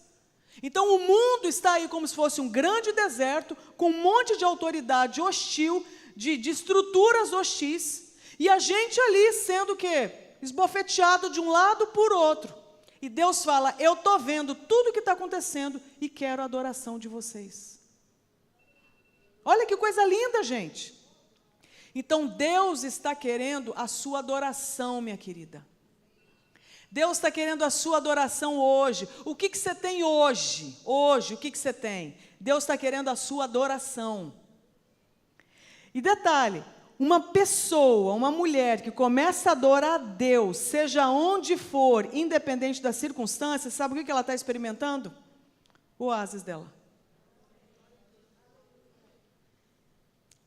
Então o mundo está aí como se fosse um grande deserto, com um monte de autoridade hostil, de estruturas hostis, e a gente ali sendo o quê? Esbofeteado de um lado por outro. E Deus fala, eu estou vendo tudo o que está acontecendo e quero a adoração de vocês. Olha que coisa linda, gente. Então Deus está querendo a sua adoração, minha querida. Deus está querendo a sua adoração hoje. O que você tem hoje? Hoje, o que você tem? Deus está querendo a sua adoração. E detalhe, uma pessoa, uma mulher que começa a adorar a Deus, seja onde for, independente das circunstâncias, sabe o que ela está experimentando? O oásis dela.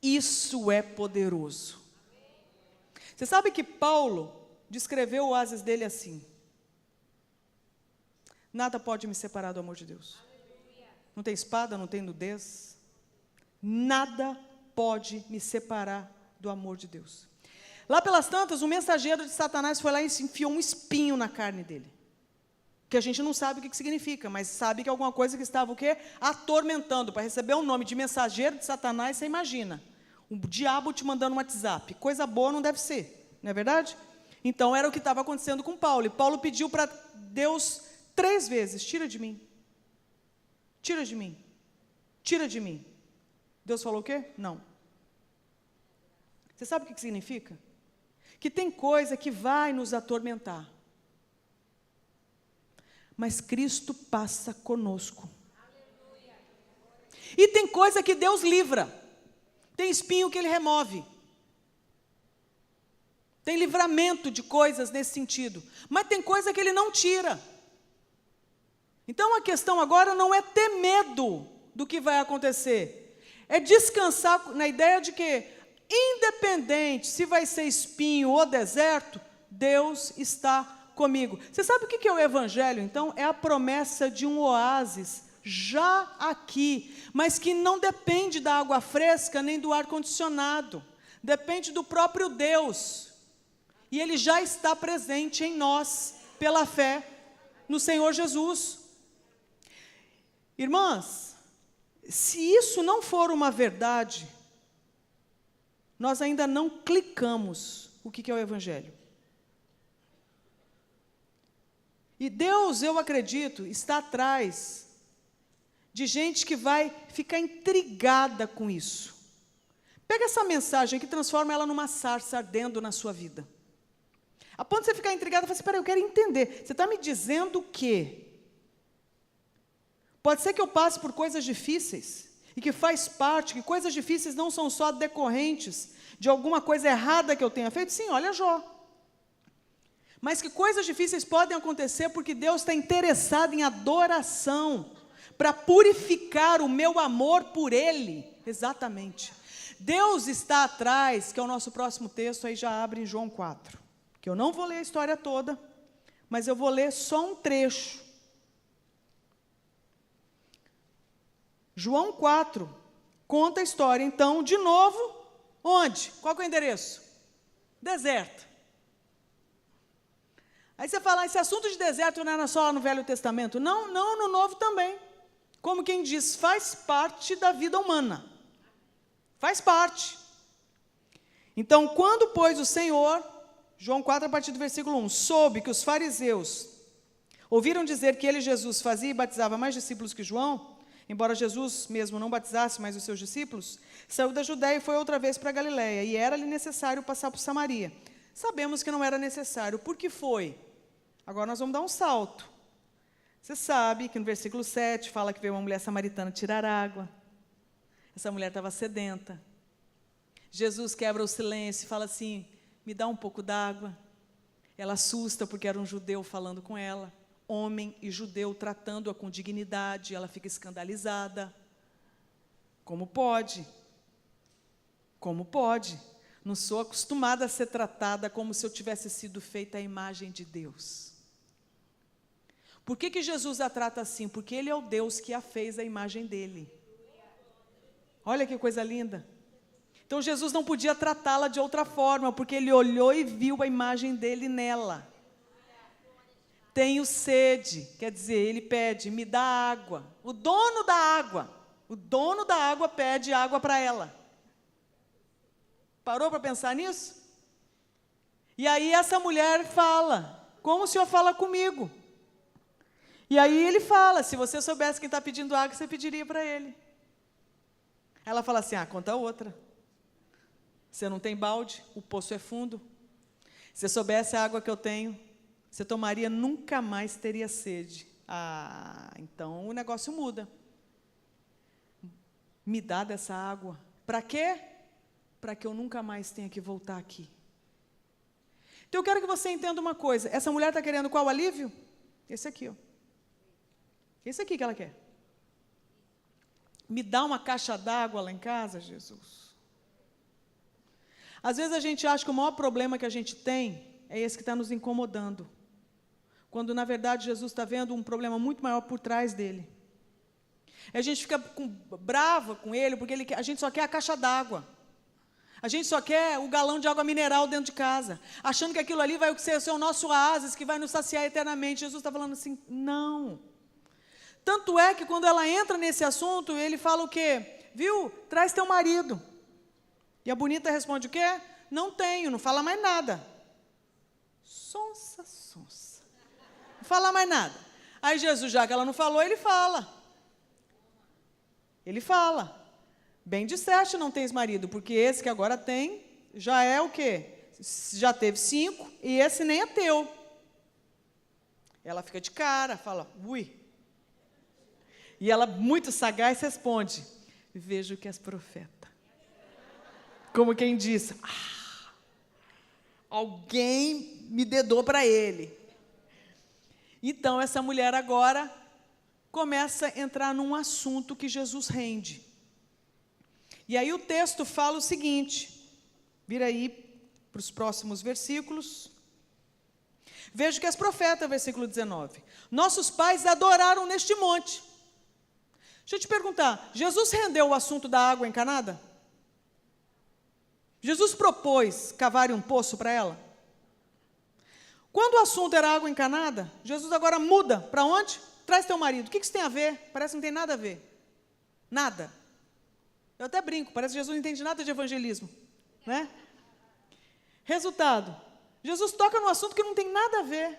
Isso é poderoso. Você sabe que Paulo descreveu o oásis dele assim: nada pode me separar do amor de Deus. Não tem espada, não tem nudez. Nada pode me separar do amor de Deus. Lá pelas tantas, um mensageiro de Satanás foi lá e enfiou um espinho na carne dele. Que a gente não sabe o que significa, mas sabe que é alguma coisa que estava o quê? Atormentando. Para receber o nome de mensageiro de Satanás, você imagina. O diabo te mandando um WhatsApp. Coisa boa não deve ser, não é verdade? Então era o que estava acontecendo com Paulo. E Paulo pediu para Deus 3 vezes: tira de mim. Tira de mim. Tira de mim. Deus falou o quê? Não. Você sabe o que significa? Que tem coisa que vai nos atormentar. Mas Cristo passa conosco. E tem coisa que Deus livra. Tem espinho que Ele remove. Tem livramento de coisas nesse sentido. Mas tem coisa que Ele não tira. Então a questão agora não é ter medo do que vai acontecer. É descansar na ideia de que, independente se vai ser espinho ou deserto, Deus está comigo. Você sabe o que é o Evangelho, então? É a promessa de um oásis já aqui, mas que não depende da água fresca nem do ar-condicionado. Depende do próprio Deus. E Ele já está presente em nós, pela fé no Senhor Jesus. Irmãs, se isso não for uma verdade, nós ainda não clicamos o que é o Evangelho. E Deus, eu acredito, está atrás de gente que vai ficar intrigada com isso. Pega essa mensagem aqui e transforma ela numa sarça ardendo na sua vida. A ponto de você ficar intrigada e falar assim: peraí, eu quero entender. Você está me dizendo o quê? Pode ser que eu passe por coisas difíceis, e que faz parte, que coisas difíceis não são só decorrentes de alguma coisa errada que eu tenha feito. Sim, olha Jó. Mas que coisas difíceis podem acontecer porque Deus está interessado em adoração, para purificar o meu amor por Ele. Exatamente. Deus está atrás, que é o nosso próximo texto, aí já abre em João 4. Que eu não vou ler a história toda, mas eu vou ler só um trecho. João 4 conta a história, então, de novo, onde? Qual que é o endereço? Deserto. Aí você fala, esse assunto de deserto não era só lá no Velho Testamento? Não, no Novo também. Como quem diz, faz parte da vida humana. Faz parte. Então, quando, pois, o Senhor, João 4, a partir do versículo 1, soube que os fariseus Ouviram dizer que ele, Jesus, fazia e batizava mais discípulos que João? Embora Jesus mesmo não batizasse mais os seus discípulos, saiu da Judéia e foi outra vez para a Galiléia, e era-lhe necessário passar por Samaria. Sabemos que não era necessário. Por que foi? Agora nós vamos dar um salto. Você sabe que no versículo 7 fala que veio uma mulher samaritana tirar água. Essa mulher estava sedenta. Jesus quebra o silêncio e fala assim, me dá um pouco d'água. Ela assusta porque era um judeu falando com ela. Homem e judeu tratando-a com dignidade. Ela fica escandalizada. Como pode? Como pode? Não sou acostumada a ser tratada como se eu tivesse sido feita à imagem de Deus. Por que Jesus a trata assim? Porque Ele é o Deus que a fez à imagem dEle. Olha que coisa linda. Então Jesus não podia tratá-la de outra forma, porque Ele olhou e viu a imagem dEle nela. Tenho sede, quer dizer, Ele pede, me dá água. O dono da água pede água para ela. Parou para pensar nisso? E aí essa mulher fala, como o Senhor fala comigo? E aí ele fala, se você soubesse quem está pedindo água, você pediria para ele. Ela fala assim, conta outra. Você não tem balde, o poço é fundo. Se você soubesse a água que eu tenho, você tomaria, nunca mais teria sede. Então o negócio muda. Me dá dessa água. Para quê? Para que eu nunca mais tenha que voltar aqui. Então eu quero que você entenda uma coisa. Essa mulher está querendo qual alívio? Esse aqui, ó. Esse aqui que ela quer. Me dá uma caixa d'água lá em casa, Jesus. Às vezes a gente acha que o maior problema que a gente tem é esse que está nos incomodando. Quando, na verdade, Jesus está vendo um problema muito maior por trás dele. A gente fica brava com ele, porque a gente só quer a caixa d'água. A gente só quer o galão de água mineral dentro de casa, achando que aquilo ali vai ser o nosso oásis, que vai nos saciar eternamente. Jesus está falando assim, não. Tanto é que quando ela entra nesse assunto, ele fala o quê? Viu? Traz teu marido. E a bonita responde o quê? Não tenho, não fala mais nada. Sonsa. Não fala mais nada. Aí Jesus, já que ela não falou, ele fala. Ele fala. Bem disseste, não tens marido, porque esse que agora tem, já é o quê? Já teve 5, e esse nem é teu. Ela fica de cara, fala, ui. E ela, muito sagaz, responde, vejo que és profeta. Como quem diz, alguém me dedou para ele. Então, essa mulher agora começa a entrar num assunto que Jesus rende. E aí o texto fala o seguinte, vira aí para os próximos versículos. Vejo que és profeta, versículo 19. Nossos pais adoraram neste monte. Deixa eu te perguntar, Jesus rendeu o assunto da água encanada? Jesus propôs cavarem um poço para ela? Quando o assunto era água encanada, Jesus agora muda para onde? Traz teu marido. O que isso tem a ver? Parece que não tem nada a ver. Nada. Eu até brinco, parece que Jesus não entende nada de evangelismo, né? Resultado, Jesus toca num assunto que não tem nada a ver.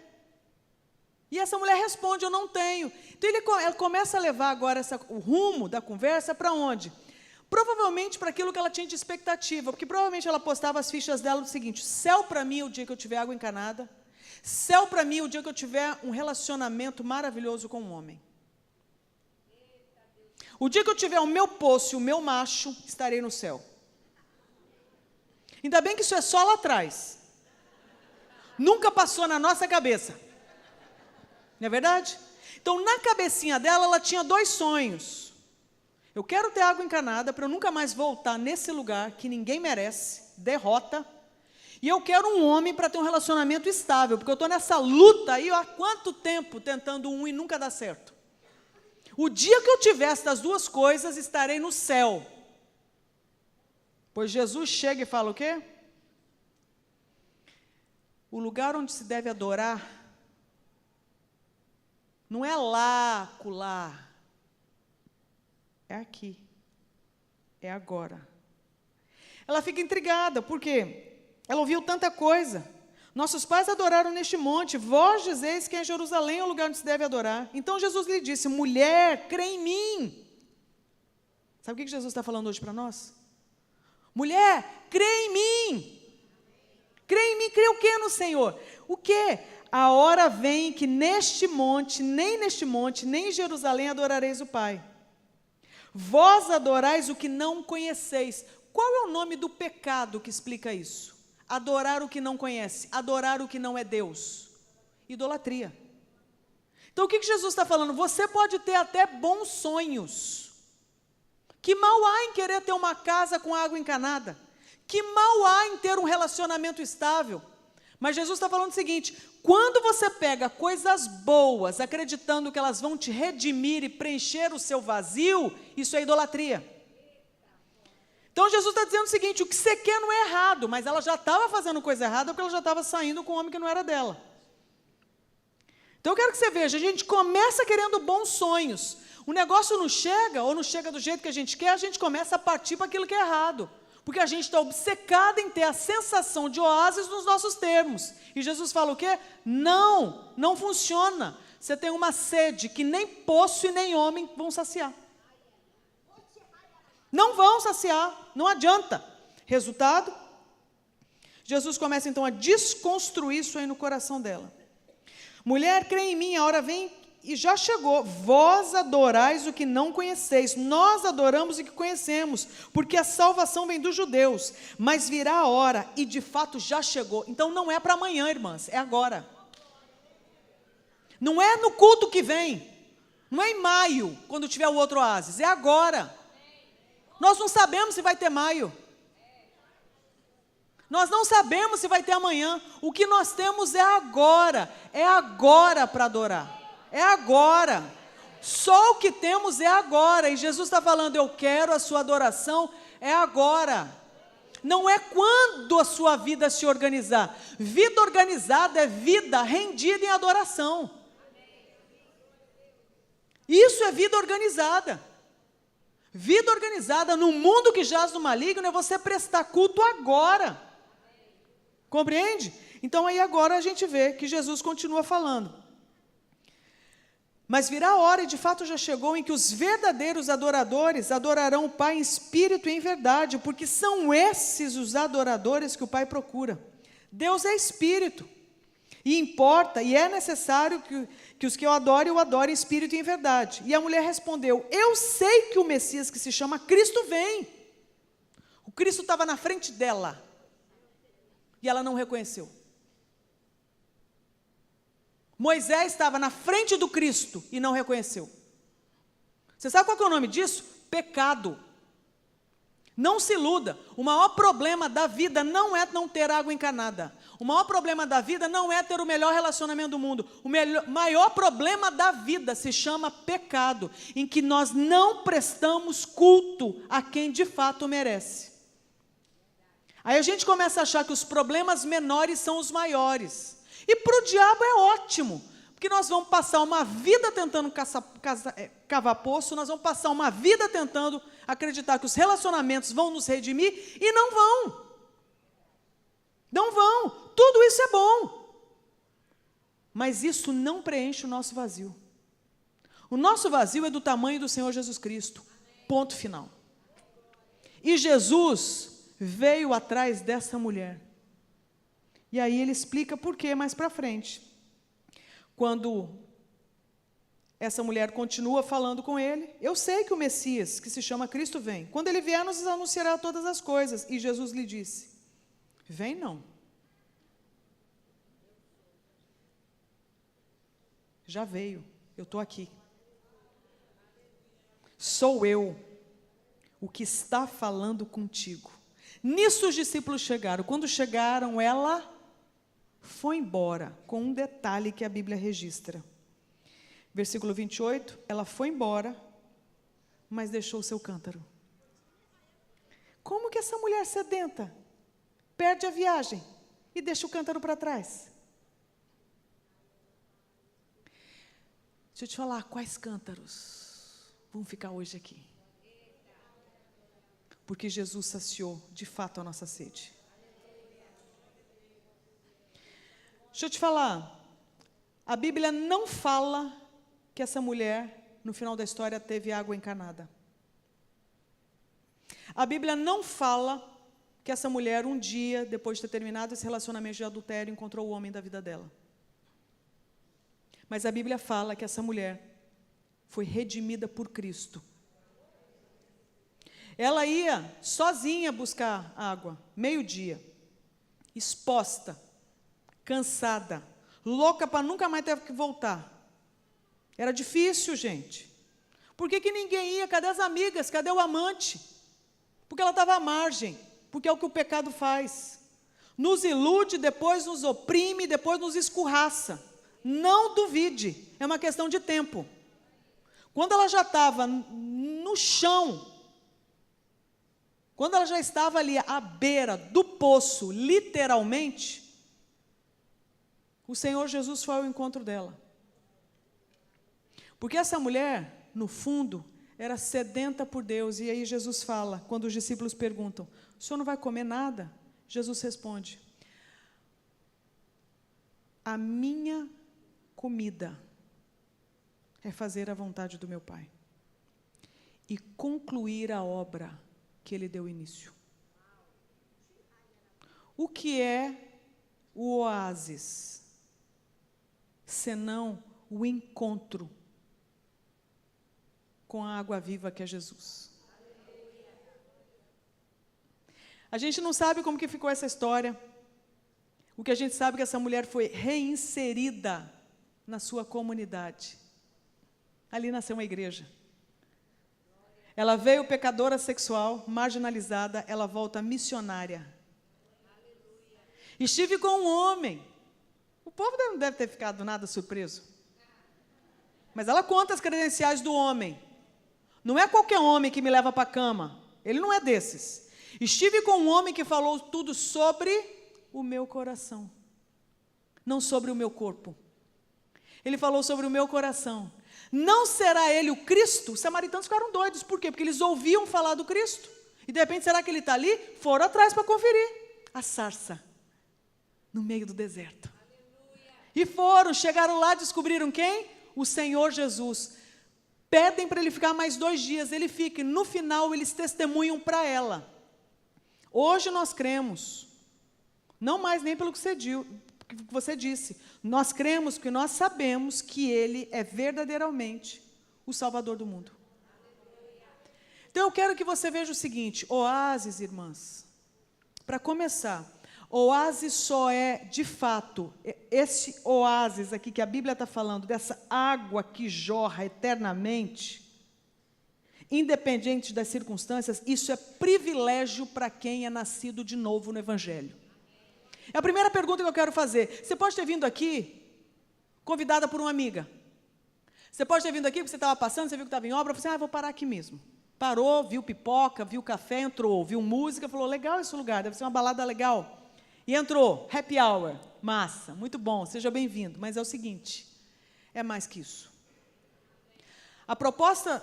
E essa mulher responde, eu não tenho. Então ela começa a levar agora o rumo da conversa para onde? Provavelmente para aquilo que ela tinha de expectativa, porque provavelmente ela postava as fichas dela do seguinte, céu para mim o dia que eu tiver água encanada, céu para mim o dia que eu tiver um relacionamento maravilhoso com um homem. O dia que eu tiver o meu poço e o meu macho, estarei no céu. Ainda bem que isso é só lá atrás. Nunca passou na nossa cabeça. Não é verdade? Então, na cabecinha dela, ela tinha 2 sonhos. Eu quero ter água encanada para eu nunca mais voltar nesse lugar que ninguém merece, derrota. E eu quero um homem para ter um relacionamento estável, porque eu estou nessa luta aí há quanto tempo tentando um e nunca dá certo. O dia que eu tiver estas 2 coisas, estarei no céu. Pois Jesus chega e fala o quê? O lugar onde se deve adorar não é lá, acolá. É aqui. É agora. Ela fica intrigada, porque ela ouviu tanta coisa. Nossos pais adoraram neste monte, vós dizeis que em Jerusalém é o lugar onde se deve adorar. Então Jesus lhe disse, mulher, crê em mim. Sabe o que Jesus está falando hoje para nós? Mulher, crê em mim. Crê em mim, crê o que no Senhor? O que? A hora vem que neste monte, nem em Jerusalém adorareis o Pai. Vós adorais o que não conheceis. Qual é o nome do pecado que explica isso? Adorar o que não conhece, adorar o que não é Deus. Idolatria. Então o que Jesus está falando? Você pode ter até bons sonhos. Que mal há em querer ter uma casa com água encanada? Que mal há em ter um relacionamento estável? Mas Jesus está falando o seguinte, quando você pega coisas boas, acreditando que elas vão te redimir e preencher o seu vazio, isso é idolatria. Então Jesus está dizendo o seguinte, o que você quer não é errado, mas ela já estava fazendo coisa errada porque ela já estava saindo com um homem que não era dela. Então eu quero que você veja, a gente começa querendo bons sonhos, o negócio não chega, ou não chega do jeito que a gente quer, a gente começa a partir para aquilo que é errado. Porque a gente está obcecado em ter a sensação de oásis nos nossos termos. E Jesus fala o quê? Não, não funciona. Você tem uma sede que nem poço e nem homem vão saciar. Não vão saciar, não adianta. Resultado, Jesus começa então a desconstruir isso aí no coração dela. Mulher, crê em mim, a hora vem e já chegou. Vós adorais o que não conheceis, nós adoramos o que conhecemos, porque a salvação vem dos judeus. Mas virá a hora, e de fato já chegou. Então não é para amanhã, irmãs, é agora. Não é no culto que vem, não é em maio, quando tiver o outro oásis, é agora. Nós não sabemos se vai ter maio. Nós não sabemos se vai ter amanhã. O que nós temos é agora para adorar. É agora. Só o que temos é agora. E Jesus está falando, eu quero a sua adoração, é agora. Não é quando a sua vida se organizar. Vida organizada é vida rendida em adoração. Isso é vida organizada. Vida organizada no mundo que jaz no maligno é você prestar culto agora. Compreende? Então aí agora a gente vê que Jesus continua falando. Mas virá a hora, e de fato já chegou, em que os verdadeiros adoradores adorarão o Pai em espírito e em verdade, porque são esses os adoradores que o Pai procura. Deus é espírito, e importa, e é necessário que os que o adorem em espírito e em verdade. E a mulher respondeu, eu sei que o Messias, que se chama Cristo, vem. O Cristo estava na frente dela, e ela não reconheceu. Moisés estava na frente do Cristo e não reconheceu. Você sabe qual que é o nome disso? Pecado. Não se iluda, o maior problema da vida não é não ter água encanada. O maior problema da vida não é ter o melhor relacionamento do mundo. O maior problema da vida se chama pecado, em que nós não prestamos culto a quem de fato merece. Aí a gente começa a achar que os problemas menores são os maiores. E para o diabo é ótimo, porque nós vamos passar uma vida tentando cavar poço, nós vamos passar uma vida tentando acreditar que os relacionamentos vão nos redimir, e não vão. Não vão. Tudo isso é bom. Mas isso não preenche o nosso vazio. O nosso vazio é do tamanho do Senhor Jesus Cristo. Ponto final. E Jesus veio atrás dessa mulher. E aí ele explica por quê mais para frente. Quando essa mulher continua falando com ele, eu sei que o Messias, que se chama Cristo, vem. Quando ele vier, nos anunciará todas as coisas. E Jesus lhe disse, vem não. Já veio, eu estou aqui. Sou eu, o que está falando contigo. Nisso os discípulos chegaram. Quando chegaram, ela foi embora, com um detalhe que a Bíblia registra. Versículo 28, ela foi embora, mas deixou o seu cântaro. Como que essa mulher sedenta perde a viagem e deixa o cântaro para trás? Deixa eu te falar, quais cântaros vão ficar hoje aqui? Porque Jesus saciou, de fato, a nossa sede. Deixa eu te falar, a Bíblia não fala que essa mulher, no final da história, teve água encanada. A Bíblia não fala que essa mulher, um dia, depois de ter terminado esse relacionamento de adultério, encontrou o homem da vida dela. Mas a Bíblia fala que essa mulher foi redimida por Cristo. Ela ia sozinha buscar água, meio-dia, exposta, cansada, louca para nunca mais ter que voltar. Era difícil, gente. Por que ninguém ia? Cadê as amigas? Cadê o amante? Porque ela estava à margem, porque é o que o pecado faz. Nos ilude, depois nos oprime, depois nos escorraça. Não duvide, é uma questão de tempo. Quando ela já estava no chão, quando ela já estava ali à beira do poço, literalmente, o Senhor Jesus foi ao encontro dela. Porque essa mulher, no fundo, era sedenta por Deus. E aí Jesus fala, quando os discípulos perguntam, o senhor não vai comer nada? Jesus responde, a minha comida é fazer a vontade do meu Pai e concluir a obra que Ele deu início. O que é o oásis, senão o encontro com a água viva que é Jesus? A gente não sabe como que ficou essa história. O que a gente sabe é que essa mulher foi reinserida na sua comunidade. Ali nasceu uma igreja. Ela veio pecadora sexual, marginalizada, ela volta missionária. Estive com um homem. O povo não deve ter ficado nada surpreso. Mas ela conta as credenciais do homem. Não é qualquer homem que me leva para a cama. Ele não é desses. Estive com um homem que falou tudo sobre o meu coração, não sobre o meu corpo. Ele falou sobre o meu coração. Não será ele o Cristo? Os samaritanos ficaram doidos. Por quê? Porque eles ouviam falar do Cristo. E de repente, será que ele está ali? Foram atrás para conferir. A sarça, no meio do deserto. E foram, chegaram lá, descobriram quem? O Senhor Jesus. Pedem para ele ficar mais 2 dias, ele fica, e no final eles testemunham para ela. Hoje nós cremos, não mais nem pelo que você disse, nós cremos que nós sabemos que Ele é verdadeiramente o Salvador do mundo. Então eu quero que você veja o seguinte, oásis, irmãs, para começar, oásis só é, de fato, esse oásis aqui que a Bíblia está falando, dessa água que jorra eternamente, independente das circunstâncias, isso é privilégio para quem é nascido de novo no Evangelho. É a primeira pergunta que eu quero fazer. Você pode ter vindo aqui, convidada por uma amiga. Você pode ter vindo aqui porque você estava passando, você viu que estava em obra, você falou, vou parar aqui mesmo. Parou, viu pipoca, viu café, entrou, viu música, falou, legal esse lugar, deve ser uma balada legal. E entrou, happy hour, massa, muito bom, seja bem-vindo. Mas é o seguinte, é mais que isso. A proposta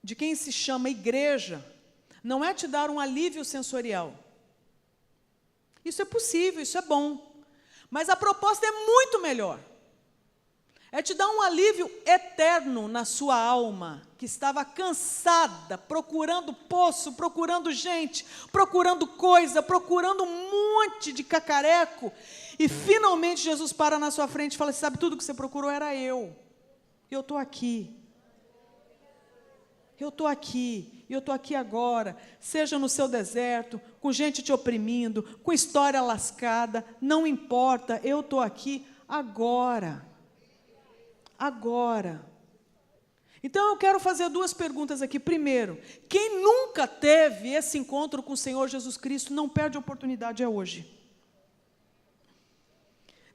de quem se chama igreja não é te dar um alívio sensorial. Isso é possível, isso é bom. Mas a proposta é muito melhor. É te dar um alívio eterno na sua alma, que estava cansada, procurando poço, procurando gente, procurando coisa, procurando um monte de cacareco. E finalmente Jesus para na sua frente e fala, sabe, tudo que você procurou era eu. Eu estou aqui. Eu estou aqui, e eu estou aqui agora, seja no seu deserto, com gente te oprimindo, com história lascada, não importa, eu estou aqui agora. Agora. Então eu quero fazer 2 perguntas aqui. Primeiro, quem nunca teve esse encontro com o Senhor Jesus Cristo, não perde a oportunidade, é hoje.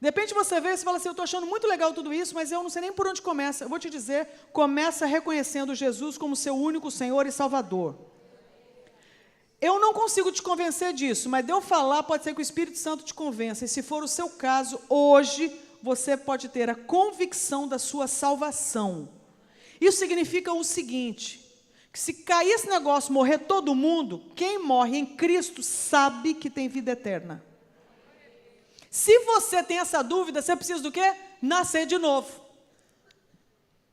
De repente você vê e fala assim, eu estou achando muito legal tudo isso, mas eu não sei nem por onde começa. Eu vou te dizer, começa reconhecendo Jesus como seu único Senhor e Salvador. Eu não consigo te convencer disso, mas de eu falar, pode ser que o Espírito Santo te convença. E se for o seu caso, hoje você pode ter a convicção da sua salvação. Isso significa o seguinte, que se cair esse negócio, morrer todo mundo, quem morre em Cristo sabe que tem vida eterna. Se você tem essa dúvida, você precisa do quê? Nascer de novo.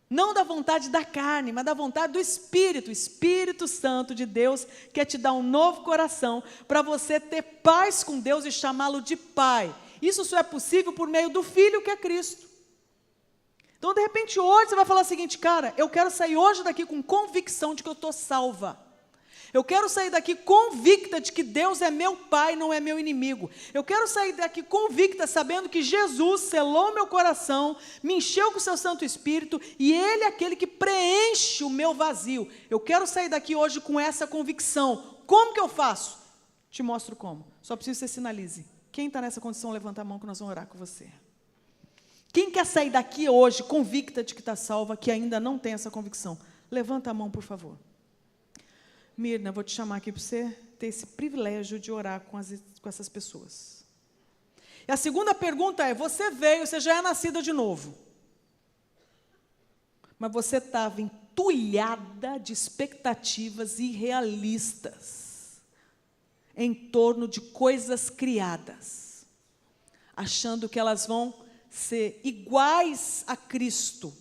Não da vontade da carne, mas da vontade do Espírito. O Espírito Santo de Deus quer te dar um novo coração para você ter paz com Deus e chamá-lo de Pai. Isso só é possível por meio do Filho que é Cristo. Então, de repente, hoje você vai falar o seguinte: cara, eu quero sair hoje daqui com convicção de que eu estou salva. Eu quero sair daqui convicta de que Deus é meu Pai, não é meu inimigo. Eu quero sair daqui convicta sabendo que Jesus selou meu coração, me encheu com o seu Santo Espírito e Ele é aquele que preenche o meu vazio. Eu quero sair daqui hoje com essa convicção. Como que eu faço? Te mostro como. Só preciso que você sinalize. Quem está nessa condição, levanta a mão que nós vamos orar com você. Quem quer sair daqui hoje convicta de que está salva, que ainda não tem essa convicção? Levanta a mão, por favor. Mirna, vou te chamar aqui para você ter esse privilégio de orar com essas pessoas. E a segunda pergunta é: você veio, você já é nascida de novo, mas você estava entulhada de expectativas irrealistas em torno de coisas criadas, achando que elas vão ser iguais a Cristo.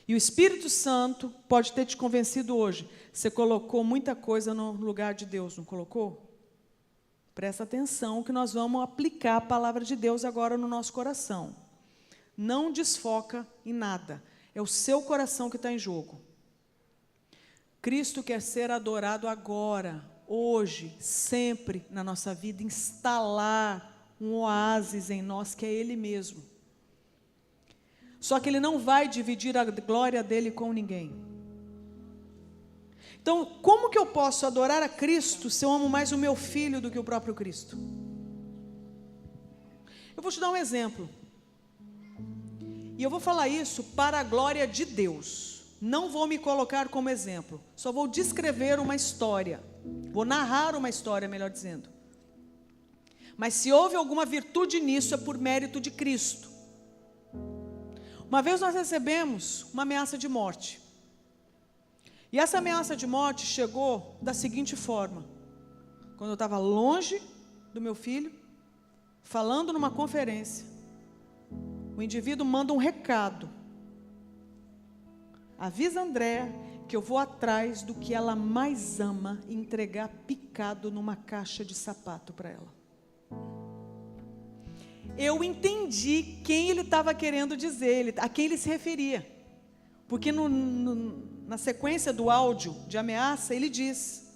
E o Espírito Santo pode ter te convencido hoje. Você colocou muita coisa no lugar de Deus, não colocou? Presta atenção que nós vamos aplicar a palavra de Deus agora no nosso coração. Não desfoca em nada. É o seu coração que está em jogo. Cristo quer ser adorado agora, hoje, sempre na nossa vida, instalar um oásis em nós que é Ele mesmo. Só que Ele não vai dividir a glória dEle com ninguém. Então, como que eu posso adorar a Cristo se eu amo mais o meu filho do que o próprio Cristo? Eu vou te dar um exemplo. E eu vou falar isso para a glória de Deus. Não vou me colocar como exemplo. Só vou descrever uma história. Vou narrar uma história, melhor dizendo. Mas se houve alguma virtude nisso, é por mérito de Cristo. Uma vez nós recebemos uma ameaça de morte. E essa ameaça de morte chegou da seguinte forma: quando eu estava longe do meu filho, falando numa conferência, o indivíduo manda um recado: avisa a Andréa que eu vou atrás do que ela mais ama e entregar picado numa caixa de sapato para ela. Eu entendi quem ele estava querendo dizer, a quem ele se referia. Porque na sequência do áudio de ameaça, ele diz,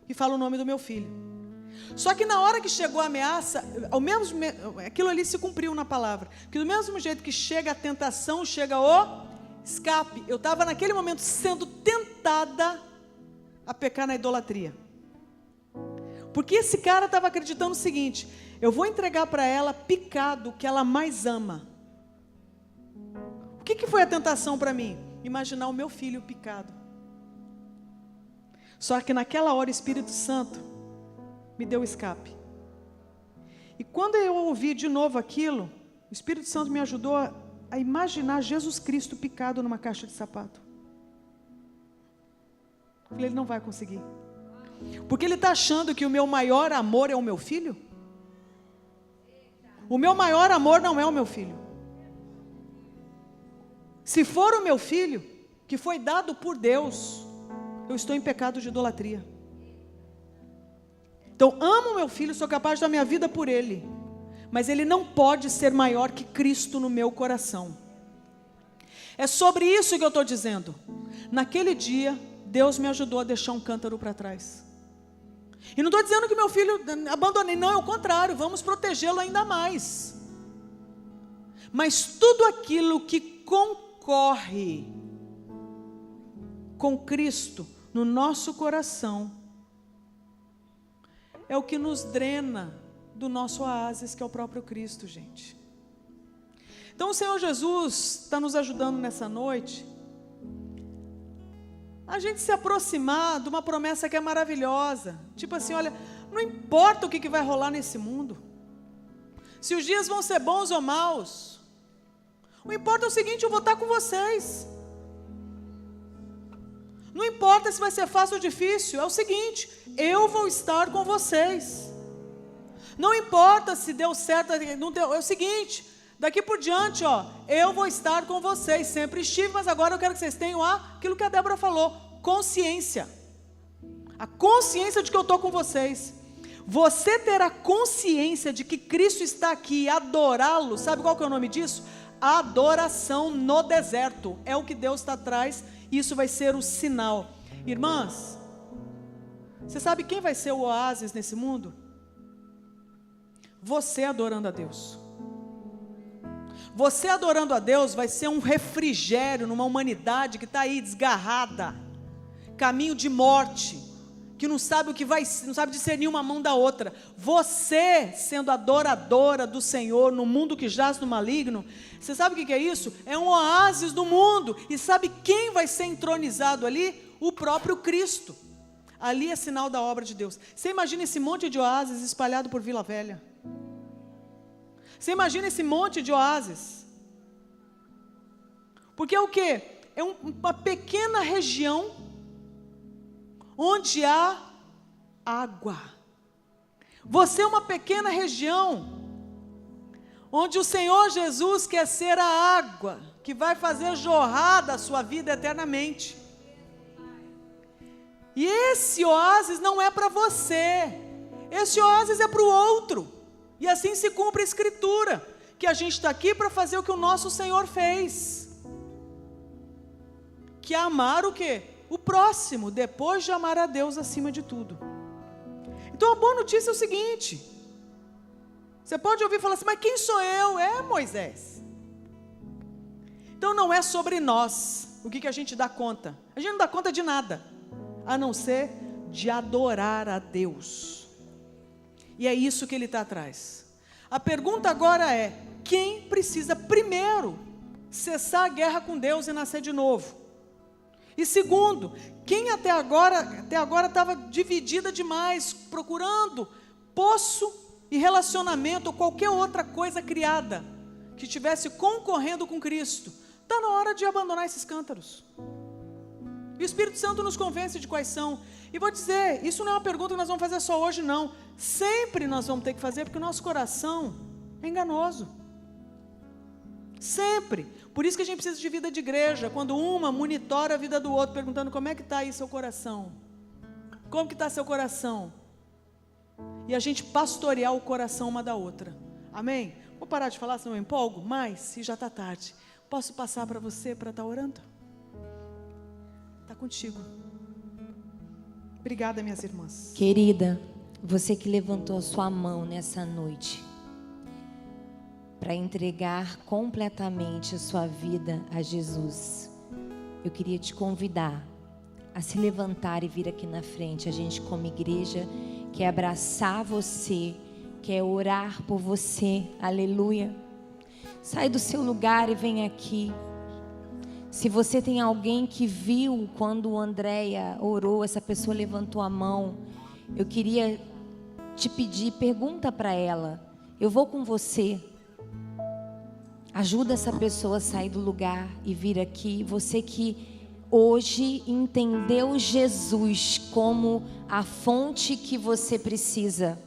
e fala o nome do meu filho. Só que na hora que chegou a ameaça, aquilo ali se cumpriu na palavra. Porque do mesmo jeito que chega a tentação, chega o escape. Eu estava naquele momento sendo tentada a pecar na idolatria. Porque esse cara estava acreditando o seguinte: eu vou entregar para ela picado o que ela mais ama. O que foi a tentação para mim? Imaginar o meu filho picado. Só que naquela hora o Espírito Santo me deu escape. E quando eu ouvi de novo aquilo, o Espírito Santo me ajudou a imaginar Jesus Cristo picado numa caixa de sapato. Eu falei: ele não vai conseguir. Porque ele está achando que o meu maior amor é o meu filho? O meu maior amor não é o meu filho. Se for o meu filho, que foi dado por Deus, eu estou em pecado de idolatria. Então, amo meu filho, sou capaz de dar minha vida por ele, mas ele não pode ser maior que Cristo no meu coração. É sobre isso que eu estou dizendo. Naquele dia, Deus me ajudou a deixar um cântaro para trás. E não estou dizendo que meu filho abandonei, não, é o contrário, vamos protegê-lo ainda mais. Mas tudo aquilo que concorre com Cristo no nosso coração é o que nos drena do nosso oásis, que é o próprio Cristo, gente. Então o Senhor Jesus está nos ajudando nessa noite a gente se aproximar de uma promessa que é maravilhosa. Tipo assim, olha, não importa o que vai rolar nesse mundo, se os dias vão ser bons ou maus, o importa é o seguinte: eu vou estar com vocês. Não importa se vai ser fácil ou difícil, é o seguinte: eu vou estar com vocês. Não importa se deu certo, não deu. É o seguinte, daqui por diante, eu vou estar com vocês, sempre estive, mas agora eu quero que vocês tenham aquilo que a Débora falou, consciência. A consciência de que eu estou com vocês. Você ter a consciência de que Cristo está aqui e adorá-lo, sabe qual que é o nome disso? Adoração no deserto. É o que Deus está atrás, e isso vai ser o sinal. Irmãs, você sabe quem vai ser o oásis nesse mundo? Você adorando a Deus. Você adorando a Deus vai ser um refrigério numa humanidade que está aí desgarrada, caminho de morte, que não sabe o que vai, não sabe discernir uma mão da outra. Você, sendo adoradora do Senhor, no mundo que jaz no maligno, você sabe o que é isso? É um oásis do mundo. E sabe quem vai ser entronizado ali? O próprio Cristo. Ali é sinal da obra de Deus. Você imagina esse monte de oásis espalhado por Vila Velha? Você imagina esse monte de oásis? Porque é o quê? É uma pequena região onde há água. Você é uma pequena região onde o Senhor Jesus quer ser a água que vai fazer jorrar da sua vida eternamente. E esse oásis não é para você, esse oásis é para o outro. E assim se cumpre a Escritura, que a gente está aqui para fazer o que o nosso Senhor fez, que é amar o quê? O próximo, depois de amar a Deus acima de tudo. Então a boa notícia é o seguinte, você pode ouvir falar assim, mas quem sou eu? É Moisés. Então não é sobre nós, o que a gente dá conta. A gente não dá conta de nada, a não ser de adorar a Deus. E é isso que ele está atrás. A pergunta agora é, quem precisa primeiro cessar a guerra com Deus e nascer de novo? E segundo, quem até agora estava dividida demais, procurando poço e relacionamento ou qualquer outra coisa criada, que estivesse concorrendo com Cristo, está na hora de abandonar esses cântaros. E o Espírito Santo nos convence de quais são. E vou dizer, isso não é uma pergunta que nós vamos fazer só hoje não, sempre nós vamos ter que fazer, porque o nosso coração é enganoso, sempre. Por isso que a gente precisa de vida de igreja, quando uma monitora a vida do outro, perguntando como é que está aí seu coração, como que está seu coração, e a gente pastorear o coração uma da outra, amém? Vou parar de falar, senão eu empolgo, mas se já está tarde, posso passar para você para estar orando? Está contigo. Obrigada, minhas irmãs. Querida, você que levantou a sua mão nessa noite para entregar completamente a sua vida a Jesus, eu queria te convidar a se levantar e vir aqui na frente. A gente, como igreja, quer abraçar você, quer orar por você, aleluia. Sai do seu lugar e vem aqui. Se você tem alguém que viu quando Andréia orou, essa pessoa levantou a mão, eu queria te pedir, pergunta para ela, eu vou com você, ajuda essa pessoa a sair do lugar e vir aqui. Você que hoje entendeu Jesus como a fonte que você precisa,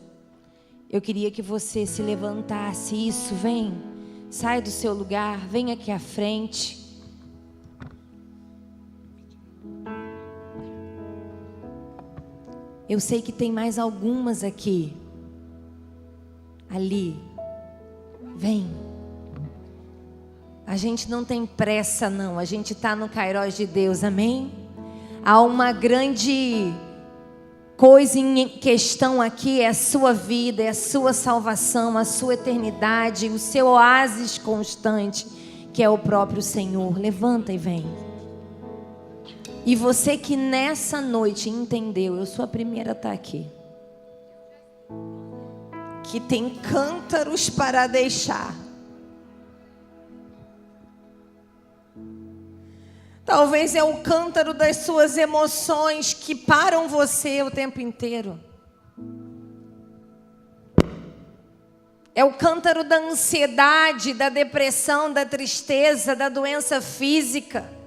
eu queria que você se levantasse. Isso, vem, sai do seu lugar, vem aqui à frente. Eu sei que tem mais algumas aqui. Ali. Vem. A gente não tem pressa não. A gente está no Kairós de Deus. Amém? Há uma grande coisa em questão aqui. É a sua vida, é a sua salvação, a sua eternidade, o seu oásis constante, que é o próprio Senhor. Levanta e vem. E você que nessa noite entendeu, eu sou a primeira a estar aqui, que tem cântaros para deixar. Talvez é o cântaro das suas emoções que param você o tempo inteiro. É o cântaro da ansiedade, da depressão, da tristeza, da doença física,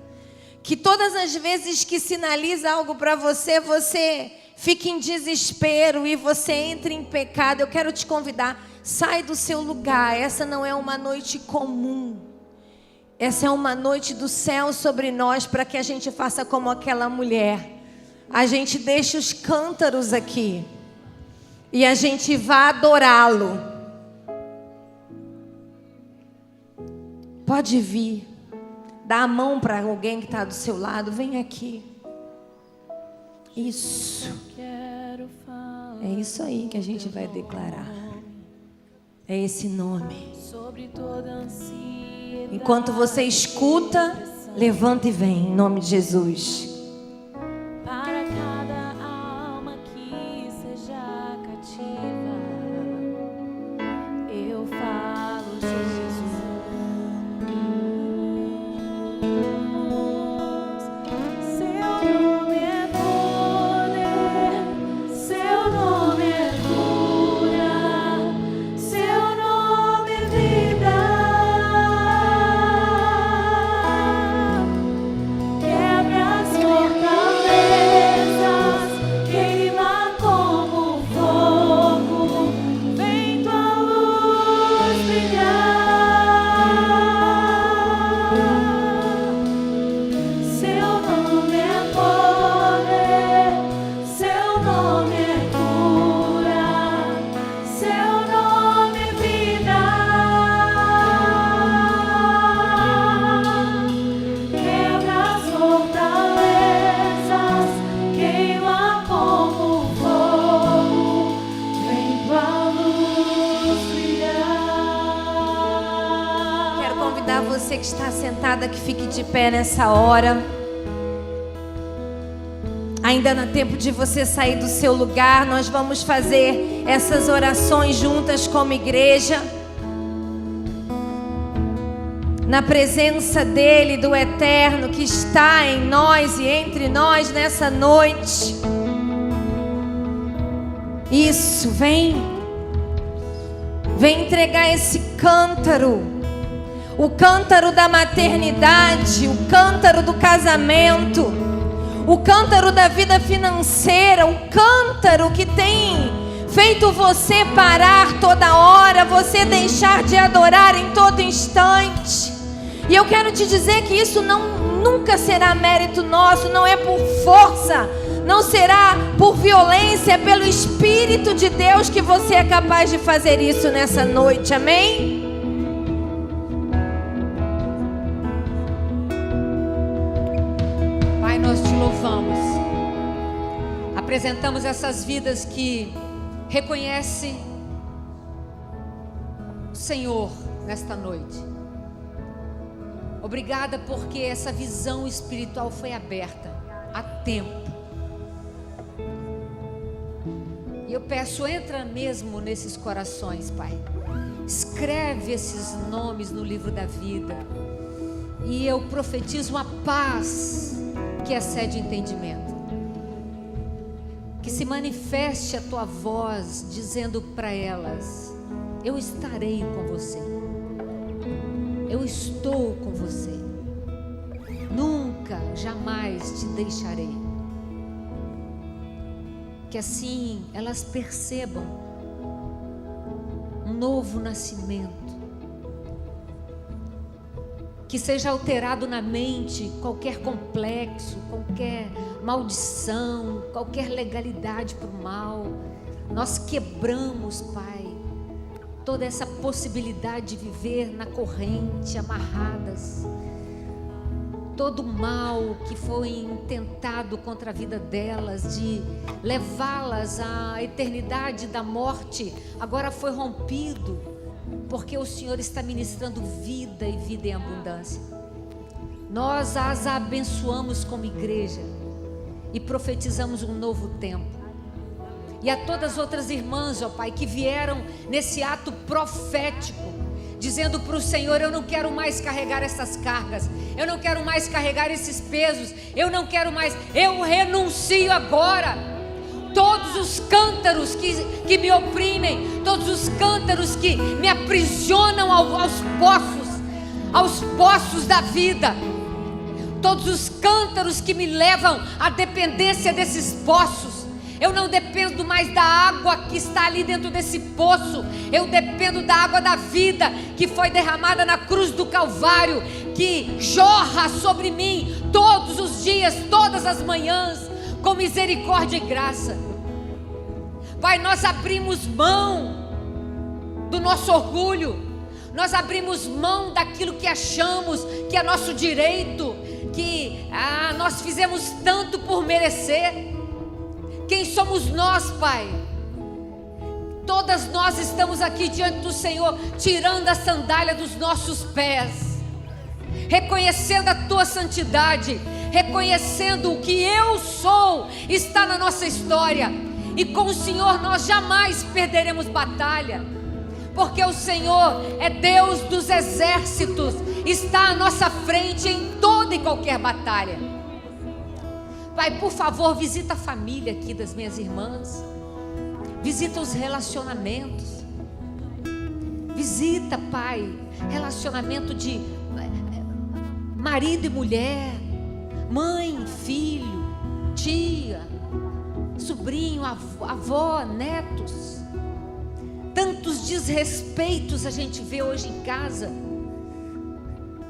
que todas as vezes que sinaliza algo para você, você fica em desespero e você entra em pecado, eu quero te convidar, sai do seu lugar. Essa não é uma noite comum. Essa é uma noite do céu sobre nós, para que a gente faça como aquela mulher. A gente deixa os cântaros aqui e a gente vai adorá-lo. Pode vir, dá a mão para alguém que está do seu lado, vem aqui. Isso. É isso aí que a gente vai declarar. É esse nome. Enquanto você escuta, levanta e vem, em nome de Jesus. Para cada alma que seja cativa, eu falo Jesus. Seu nome é poder, seu nome é cura, seu nome é vida. Quebra as fortalezas, queima como fogo, vem tua luz brilhar. Seu nome é poder, seu nome é cura, seu nome é vida. Quebra as fortalezas, queima como fogo, vem tua luz brilhar. Quero convidar você que está sentada, que fique de pé nessa hora. Ainda dá tempo de você sair do seu lugar. Nós vamos fazer essas orações juntas como igreja, na presença dele, do Eterno, que está em nós e entre nós nessa noite. Isso, vem entregar esse cântaro, o cântaro da maternidade, o cântaro do casamento, o cântaro da vida financeira, o cântaro que tem feito você parar toda hora, você deixar de adorar em todo instante. E eu quero te dizer que isso nunca será mérito nosso, não é por força, não será por violência, é pelo Espírito de Deus que você é capaz de fazer isso nessa noite, amém? Pai, nós te louvamos. Apresentamos essas vidas que reconhecem o Senhor nesta noite. Obrigada porque essa visão espiritual foi aberta a tempo. E eu peço, entra mesmo nesses corações, Pai. Escreve esses nomes no livro da vida. E eu profetizo uma paz que excede entendimento. Que se manifeste a tua voz dizendo para elas: eu estarei com você. Eu estou com você. Nunca, jamais te deixarei. Que assim elas percebam um novo nascimento. Que seja alterado na mente qualquer complexo, qualquer maldição, qualquer legalidade para o mal. Nós quebramos, Pai, toda essa possibilidade de viver na corrente, amarradas. Todo mal que foi intentado contra a vida delas, de levá-las à eternidade da morte, agora foi rompido, porque o Senhor está ministrando vida e vida em abundância. Nós as abençoamos como igreja e profetizamos um novo tempo. E a todas as outras irmãs, ó Pai, que vieram nesse ato profético, dizendo para o Senhor: eu não quero mais carregar essas cargas, eu não quero mais carregar esses pesos, eu não quero mais, eu renuncio agora. Todos os cântaros que me oprimem, todos os cântaros que me aprisionam aos poços da vida, todos os cântaros que me levam à dependência desses poços, Eu não dependo mais da água que está ali dentro desse poço. Eu dependo da água da vida que foi derramada na cruz do Calvário, que jorra sobre mim todos os dias, todas as manhãs, com misericórdia e graça. Pai, nós abrimos mão do nosso orgulho, nós abrimos mão daquilo que achamos que é nosso direito, que nós fizemos tanto por merecer. Quem somos nós, Pai? Todas nós estamos aqui diante do Senhor, tirando a sandália dos nossos pés, reconhecendo a Tua santidade, reconhecendo o que eu sou está na nossa história, e com o Senhor nós jamais perderemos batalha, porque o Senhor é Deus dos exércitos, está à nossa frente em toda e qualquer batalha. Pai, por favor, visita a família aqui das minhas irmãs, visita os relacionamentos, visita, Pai, relacionamento de marido e mulher, mãe, filho, tia, sobrinho, avó, netos. Tantos desrespeitos a gente vê hoje em casa,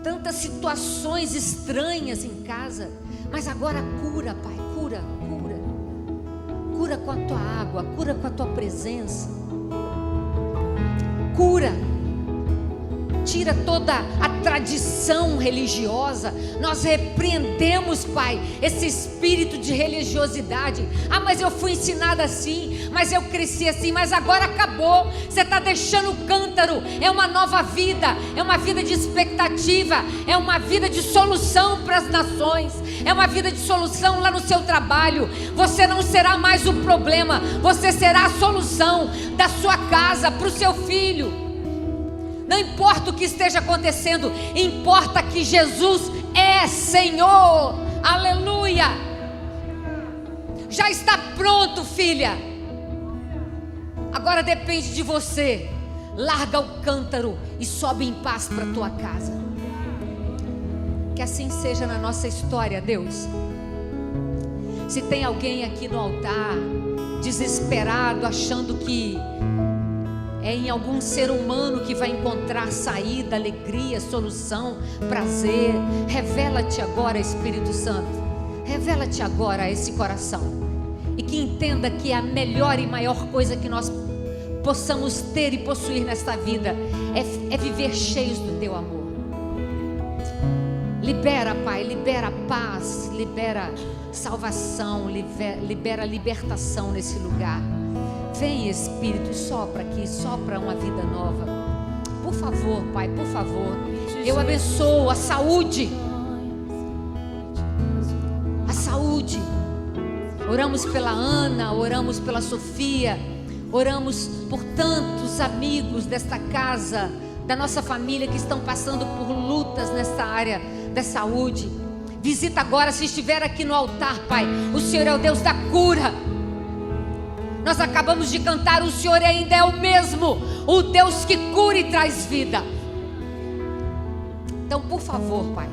tantas situações estranhas em casa, mas agora cura, Pai, cura com a Tua água, cura com a Tua presença, cura, tira toda a tradição religiosa. Nós repreendemos, Pai, esse espírito de religiosidade. Mas eu fui ensinada assim, mas eu cresci assim, mas agora acabou. Você está deixando o cântaro. É uma nova vida, é uma vida de expectativa, é uma vida de solução para as nações, é uma vida de solução lá no seu trabalho. Você não será mais o problema, você será a solução da sua casa, para o seu filho. Não importa o que esteja acontecendo, importa que Jesus é Senhor. Aleluia. Já está pronto, filha. Agora depende de você. Larga o cântaro e sobe em paz para a tua casa. Que assim seja na nossa história, Deus. Se tem alguém aqui no altar desesperado, achando que é em algum ser humano que vai encontrar saída, alegria, solução, prazer, revela-te agora, Espírito Santo. Revela-te agora a esse coração, e que entenda que a melhor e maior coisa que nós possamos ter e possuir nesta vida é viver cheios do Teu amor. Libera, Pai, libera paz, libera salvação, libera libertação nesse lugar. Vem, Espírito, e sopra aqui, sopra uma vida nova. Por favor, Pai, por favor. Eu abençoo a saúde. A saúde. Oramos pela Ana, oramos pela Sofia, oramos por tantos amigos desta casa, da nossa família, que estão passando por lutas nesta área da saúde. Visita agora, se estiver aqui no altar, Pai. O Senhor é o Deus da cura. Nós acabamos de cantar, o Senhor ainda é o mesmo, o Deus que cura e traz vida. Então, por favor, Pai,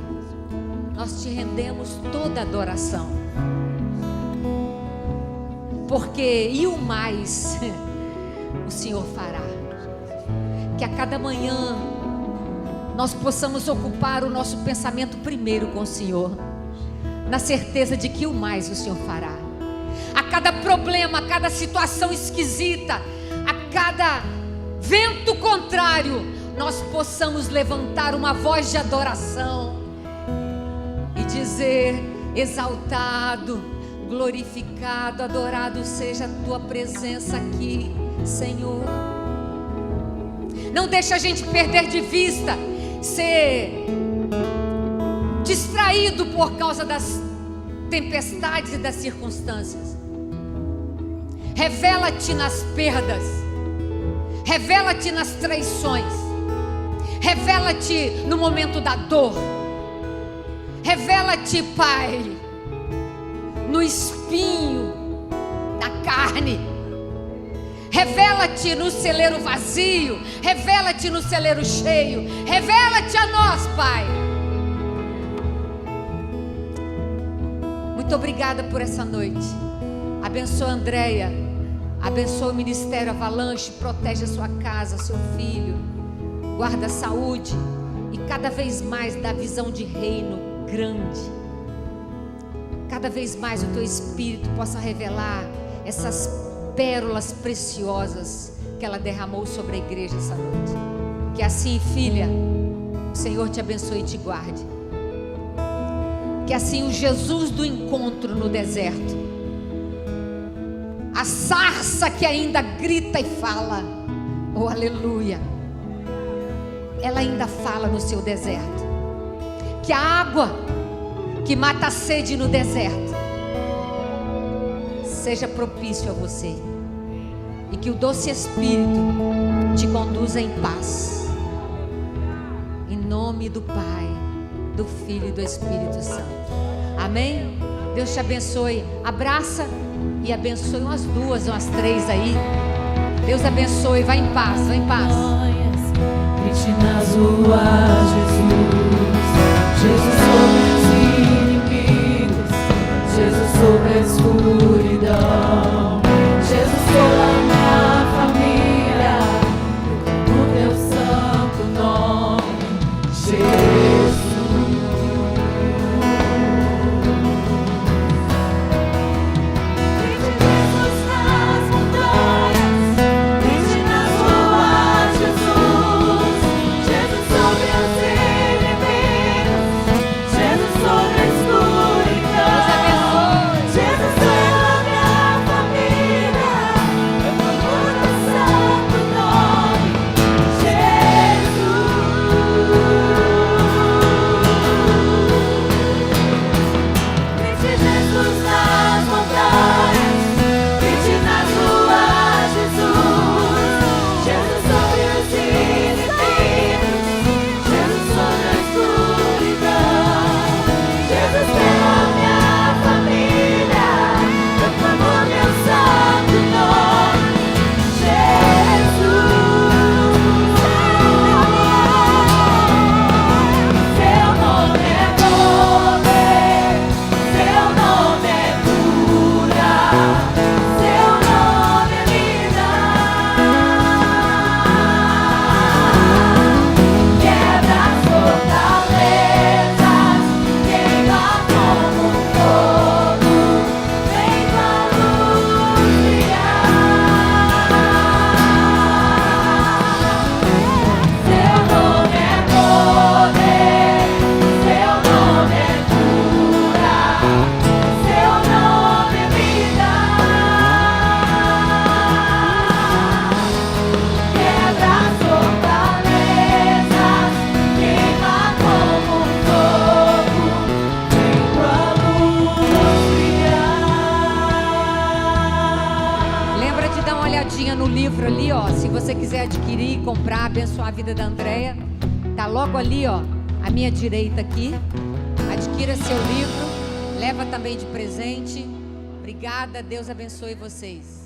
nós te rendemos toda adoração, porque e o mais o Senhor fará. Que a cada manhã nós possamos ocupar o nosso pensamento primeiro com o Senhor, na certeza de que o mais o Senhor fará. A cada problema, a cada situação esquisita, a cada vento contrário, nós possamos levantar uma voz de adoração e dizer: exaltado, glorificado, adorado seja a Tua presença aqui, Senhor. Não deixa a gente perder de vista, ser distraído por causa das tempestades e das circunstâncias. Revela-te nas perdas, revela-te nas traições, revela-te no momento da dor, revela-te, Pai, no espinho da carne, revela-te no celeiro vazio, revela-te no celeiro cheio, revela-te a nós, Pai. Muito obrigada por essa noite. Abençoa a Andréia. Abençoa o Ministério Avalanche. Protege a sua casa, seu filho. Guarda a saúde. E cada vez mais dá visão de reino grande. Cada vez mais o teu Espírito possa revelar essas pérolas preciosas que ela derramou sobre a igreja essa noite. Que assim, filha, o Senhor te abençoe e te guarde. Que assim o Jesus do encontro no deserto, a sarça que ainda grita e fala, oh aleluia, ela ainda fala no seu deserto. Que a água que mata a sede no deserto seja propício a você, e que o doce Espírito te conduza em paz, em nome do Pai, do Filho e do Espírito Santo. Amém? Deus te abençoe. Abraça e abençoe umas duas, umas três aí. Deus abençoe. Vai em paz, vai em paz. Grite nas ruas, Jesus. Jesus sobre os inimigos. Jesus sobre a escuridão. Jesus sobre a minha família. No teu santo nome, Jesus. Grite Jesus nas montanhas. Grite nas ruas, Jesus. Jesus sobre os inimigos. Jesus sobre a escuridão. Jesus sobre a minha família. Eu procuro o santo nome, Jesus. Grite Jesus nas montanhas. Grite nas ruas, Jesus. Jesus sobre os inimigos. Jesus sobre a escuridão. Jesus pela minha família. Eu clamo meu santo nome, Jesus. Seu nome é poder. Seu nome é cura. Seu nome é vida. Quebra as fortalezas, queima como fogo, vem tua luz brilhar. Seu nome é poder, seu nome é cura, seu nome é vida. Quebra as fortalezas, queima como fogo, vem tua luz brilhar. Lembra de dar uma olhadinha no livro ali, ó. Se você quiser adquirir, comprar, abençoar a vida da Andréia, tá logo ali, ó, à minha direita aqui. Adquira seu livro, leva também de presente. Obrigada, Deus abençoe vocês.